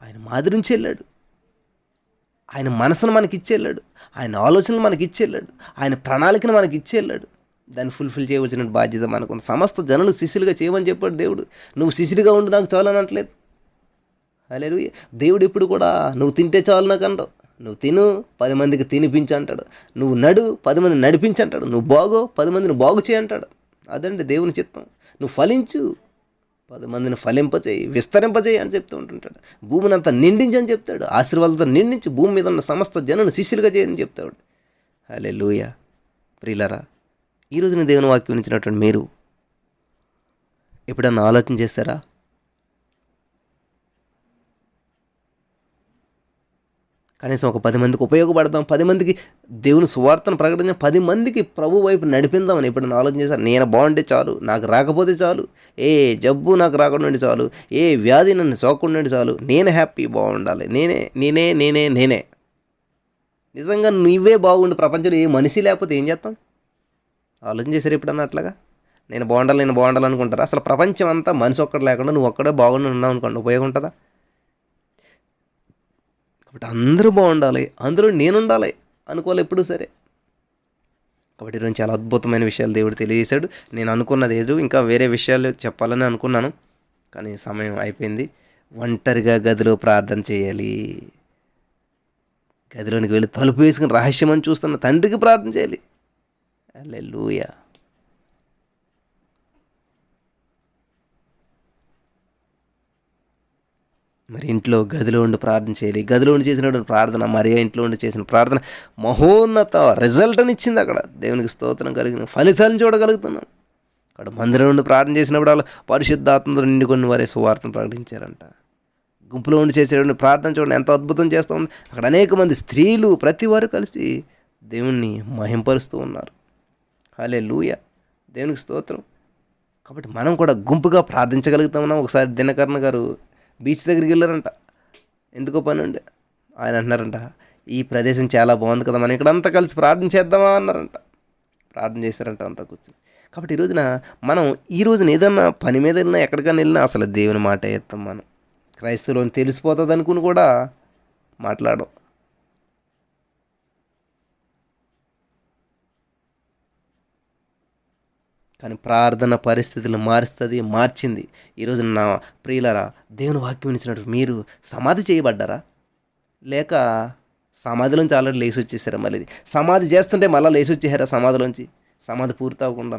ఆయన మాదిరి నుంచి వెళ్ళాడు, ఆయన మనసును మనకి ఇచ్చేళ్ళాడు, ఆయన ఆలోచనలు మనకి ఇచ్చేళ్ళాడు, ఆయన ప్రణాళికను మనకి ఇచ్చేళ్ళాడు. దాన్ని ఫుల్ఫిల్ చేయవలసిన బాధ్యత మనకు. సమస్త జనులు శిష్యులుగా చేయమని చెప్పాడు దేవుడు. నువ్వు శిష్యుడిగా ఉండి నాకు చాలు అని అనట్లేదు. హల్లెలూయా. దేవుడు ఇప్పుడు కూడా నువ్వు తింటే చాలు నాకు అంటావు. నువ్వు తిను, 10 మందికి తినిపించు అంటాడు. నువ్వు నడు, 10 మందిని నడిపించు అంటాడు. నువ్వు బాగో, 10 మందిని బాగు చేయి అంటాడు. అదండి దేవుని చిత్తం. నువ్వు ఫలించు, 10 మందిని ఫలింపచేయి, విస్తరింపచేయి అని చెప్తూ ఉంటుంటాడు. భూమిని అంతా నిండించని చెప్తాడు. ఆశీర్వాదాలతో నిండించి భూమి మీద ఉన్న సమస్త జనులను శిష్యులుగా చేయని చెప్తాడు. హల్లెలూయా. ప్రియులారా, ఈరోజున దేవుని వాక్యం ఇచ్చినటువంటి మీరు ఎప్పుడన్నా ఆలోచన చేస్తారా? కనీసం ఒక 10 మందికి ఉపయోగపడదాం, 10 మందికి దేవుని సువార్తను ప్రకటించాం, 10 మందికి ప్రభు వైపు నడిపిందామని ఎప్పుడైనా ఆలోచన చేశాను? నేను బాగుంటే చాలు, నాకు రాకపోతే చాలు, ఏ జబ్బు నాకు రాకుండా చాలు, ఏ వ్యాధి నన్ను సోకుండా చాలు, నేను హ్యాపీ, బాగుండాలి, నేనే. నిజంగా నువ్వే బాగుండి ప్రపంచంలో ఏ మనిషి లేకపోతే ఏం చేస్తాం? ఆలోచన చేశారు ఎప్పుడన్నా అట్లాగా? నేను బాగుండాలి అనుకుంటారా? అసలు ప్రపంచం అంతా మనిషి ఒక్కడు లేకుండా నువ్వు ఒక్కడే బాగుండి ఉన్నావు అనుకోండి, ఉపయోగం ఉంటుందా? కాబట్టి అందరూ బాగుండాలి, అందులో నేనుండాలి అనుకోవాలి ఎప్పుడు సరే. కాబట్టి ఈరోజు చాలా అద్భుతమైన విషయాలు దేవుడు తెలియజేశాడు. నేను అనుకున్నది ఏదో ఇంకా వేరే విషయాలు చెప్పాలని అనుకున్నాను, కానీ సమయం అయిపోయింది. ఒంటరిగా గదిలో ప్రార్థన చేయాలి. గదిలోనికి వెళ్ళి తలుపు వేసుకుని రహస్యమని చూస్తున్న తండ్రికి ప్రార్థన చేయాలి. హల్లెలూయా. మరి ఇంట్లో గదిలో ఉండి ప్రార్థన చేయాలి. గదిలో ఉండి చేసినటువంటి ప్రార్థన, మరియా ఇంట్లో ఉండి చేసిన ప్రార్థన మహోన్నత రిజల్ట్ని ఇచ్చింది. అక్కడ దేవునికి స్తోత్రం కలిగిన ఫలితాలను చూడగలుగుతున్నాం. అక్కడ మందిరం నుండి ప్రార్థన చేసినప్పుడు వాళ్ళు పరిశుద్ధాత్మతో నిండుకొని వారే సువార్తను ప్రకటించారంట. గుంపులో ఉండి చేసేటువంటి ప్రార్థన చూడండి ఎంత అద్భుతం చేస్తూ ఉంది. అక్కడ అనేక మంది స్త్రీలు ప్రతి వారు కలిసి దేవుణ్ణి మహింపరుస్తూ ఉన్నారు. హల్లెలూయా, దేవునికి స్తోత్రం. కాబట్టి మనం కూడా గుంపుగా ప్రార్థించగలుగుతా ఉన్నాం. ఒకసారి దినకరణ గారు బీచ్ దగ్గరికి వెళ్ళారంట. ఎందుకో పని ఉండే ఆయన అంటున్నారంట, ఈ ప్రదేశం చాలా బాగుంది కదా, మనం ఇక్కడ అంతా కలిసి ప్రార్థన చేద్దామా అన్నారంట. ప్రార్థన చేశారంట అంతా కూర్చొని. కాబట్టి ఈ రోజున ఏదన్నా పని మీద వెళ్ళినా ఎక్కడికైనా వెళ్ళినా అసలు దేవుని మాట ఎత్తాం. మనం క్రైస్తవులను తెలిసిపోతుంది అనుకుని కూడా మాట్లాడం. కానీ ప్రార్థన పరిస్థితులు మార్చింది. ఈరోజు నా ప్రియులరా, దేవుని వాక్యం ఇచ్చినట్టు మీరు సమాధి చేయబడ్డారా, లేక సమాధిలోంచి ఆల్రెడీ లేచి వచ్చేసారా? మళ్ళీ సమాధి చేస్తుంటే మళ్ళీ లేచి వచ్చేసారా సమాధిలోంచి, సమాధి పూర్తి అవ్వకుండా?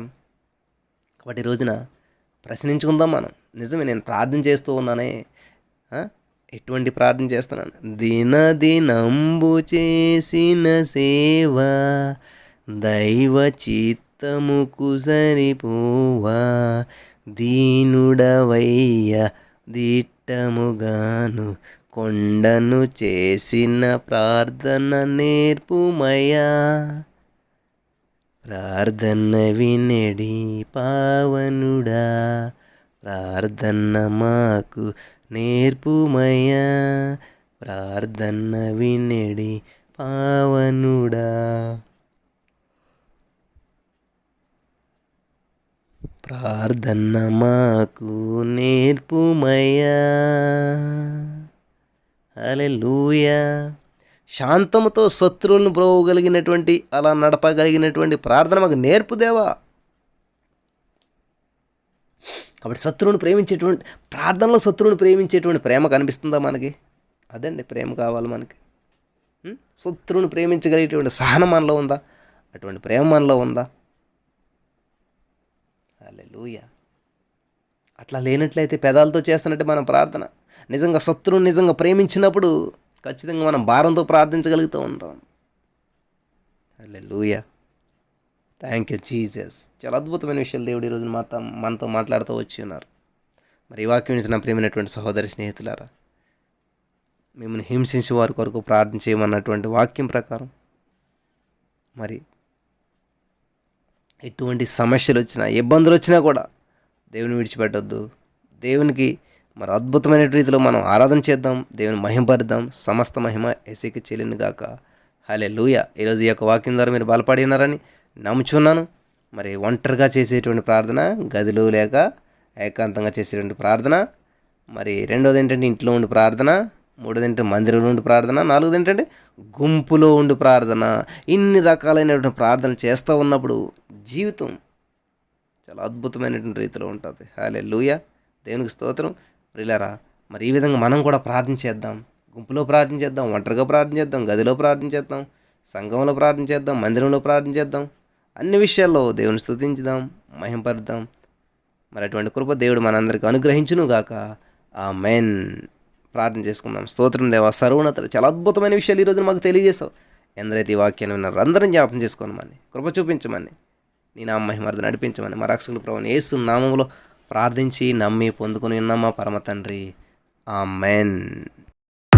కాబట్టి ఈ రోజున ప్రశ్నించుకుందాం మనం. నిజమే, నేను ప్రార్థన చేస్తూ ఉన్నానే, ఎటువంటి ప్రార్థన చేస్తున్నాను? దినంబు చేసిన సేవ దైవ చిత్తముకు సరిపోవా, దీనుడవయ్య దిట్టముగాను కొండను చేసిన ప్రార్థన నేర్పుమయా, ప్రార్థన వినడి పావనుడా, ప్రార్థన మాకు నేర్పుమయా, ప్రార్థన వినడి పావనుడా. ప్రార్థన మాకు నేర్పుమయా. హల్లెలూయా. శాంతముతో శత్రువులను బ్రోవగలిగినటువంటి, అలా నడపగలిగినటువంటి ప్రార్థన మాకు నేర్పుదేవా. కాబట్టి శత్రువుని ప్రేమించేటువంటి ప్రేమ కనిపిస్తుందా మనకి? అదండి ప్రేమ కావాలి మనకి. శత్రువుని ప్రేమించగలిగేటువంటి సహనం మనలో ఉందా? అటువంటి ప్రేమ మనలో ఉందా? హల్లెలూయా. అట్లా లేనట్లయితే పెదాలతో చేస్తున్నట్టే మనం ప్రార్థన. నిజంగా శత్రువుని నిజంగా ప్రేమించినప్పుడు ఖచ్చితంగా మనం భారంతో ప్రార్థించగలుగుతూ ఉంటాం. హల్లెలూయా. Thank you Jesus. చాలా అద్భుతమైన విషయాలు దేవుడు ఈరోజు మనతో మాట్లాడుతూ వచ్చి ఉన్నారు. మరి ఈ వాక్యం నుంచి నా ప్రియమైనటువంటి సహోదరి స్నేహితులారా, మిమ్మల్ని హింసించే వారి కొరకు ప్రార్థన చేయమన్నటువంటి వాక్యం ప్రకారం మరి ఎటువంటి సమస్యలు వచ్చినా, ఇబ్బందులు వచ్చినా కూడా దేవుని విడిచిపెట్టొద్దు. దేవునికి మరి అద్భుతమైన రీతిలో మనం ఆరాధన చేద్దాం, దేవుని మహింపరుద్దాం. సమస్త మహిమ యేసుకే చెల్లింది గాక. హల్లెలూయా. ఈరోజు ఈ యొక్క వాక్యం ద్వారా మీరు బలపడి ఉన్నారని నమ్ముచున్నాను. మరి ఒంటరిగా చేసేటువంటి ప్రార్థన, గదిలో లేక ఏకాంతంగా చేసేటువంటి ప్రార్థన, మరి రెండోది ఏంటంటే ఇంట్లో ఉండి ప్రార్థన, మూడోది ఏంటంటే మందిరంలో ఉండి ప్రార్థన, నాలుగోది ఏంటంటే గుంపులో ఉండి ప్రార్థన. ఇన్ని రకాలైనటువంటి ప్రార్థన చేస్తూ ఉన్నప్పుడు జీవితం చాలా అద్భుతమైనటువంటి రీతిలో ఉంటుంది. హల్లెలూయా. దేవునికి స్తోత్రం. ప్రియులారా, మరి ఈ విధంగా మనం కూడా ప్రార్థన చేద్దాం. గుంపులో ప్రార్థన చేద్దాం, ఒంటరిగా ప్రార్థన చేద్దాం, గదిలో ప్రార్థన చేద్దాం, సంఘంలో ప్రార్థన చేద్దాం, మందిరంలో ప్రార్థన చేద్దాం. అన్ని విషయాల్లో దేవుని స్తుతించుదాం, మహింపరుద్దాం. మరి అటువంటి కృప దేవుడు మనందరికీ అనుగ్రహించును గాక. ఆమేన్. ప్రార్థన చేసుకుందాం. స్తోత్రం దేవా, సర్వోన్నతుడు, చాలా అద్భుతమైన విషయాలు ఈరోజు మాకు తెలియజేస్తావు. ఎందరైతే ఈ వాక్యాన్ని విన్నారో అందరం జ్ఞాపకం చేసుకోమని, కృప చూపించమని, నీ నామ మహిమార్థం నడిపించమని మా రక్షకుల ప్రభువైన యేసు నామములో ప్రార్థించి నమ్మి పొందుకొని ఉన్నామా పరమ తండ్రి. ఆమేన్.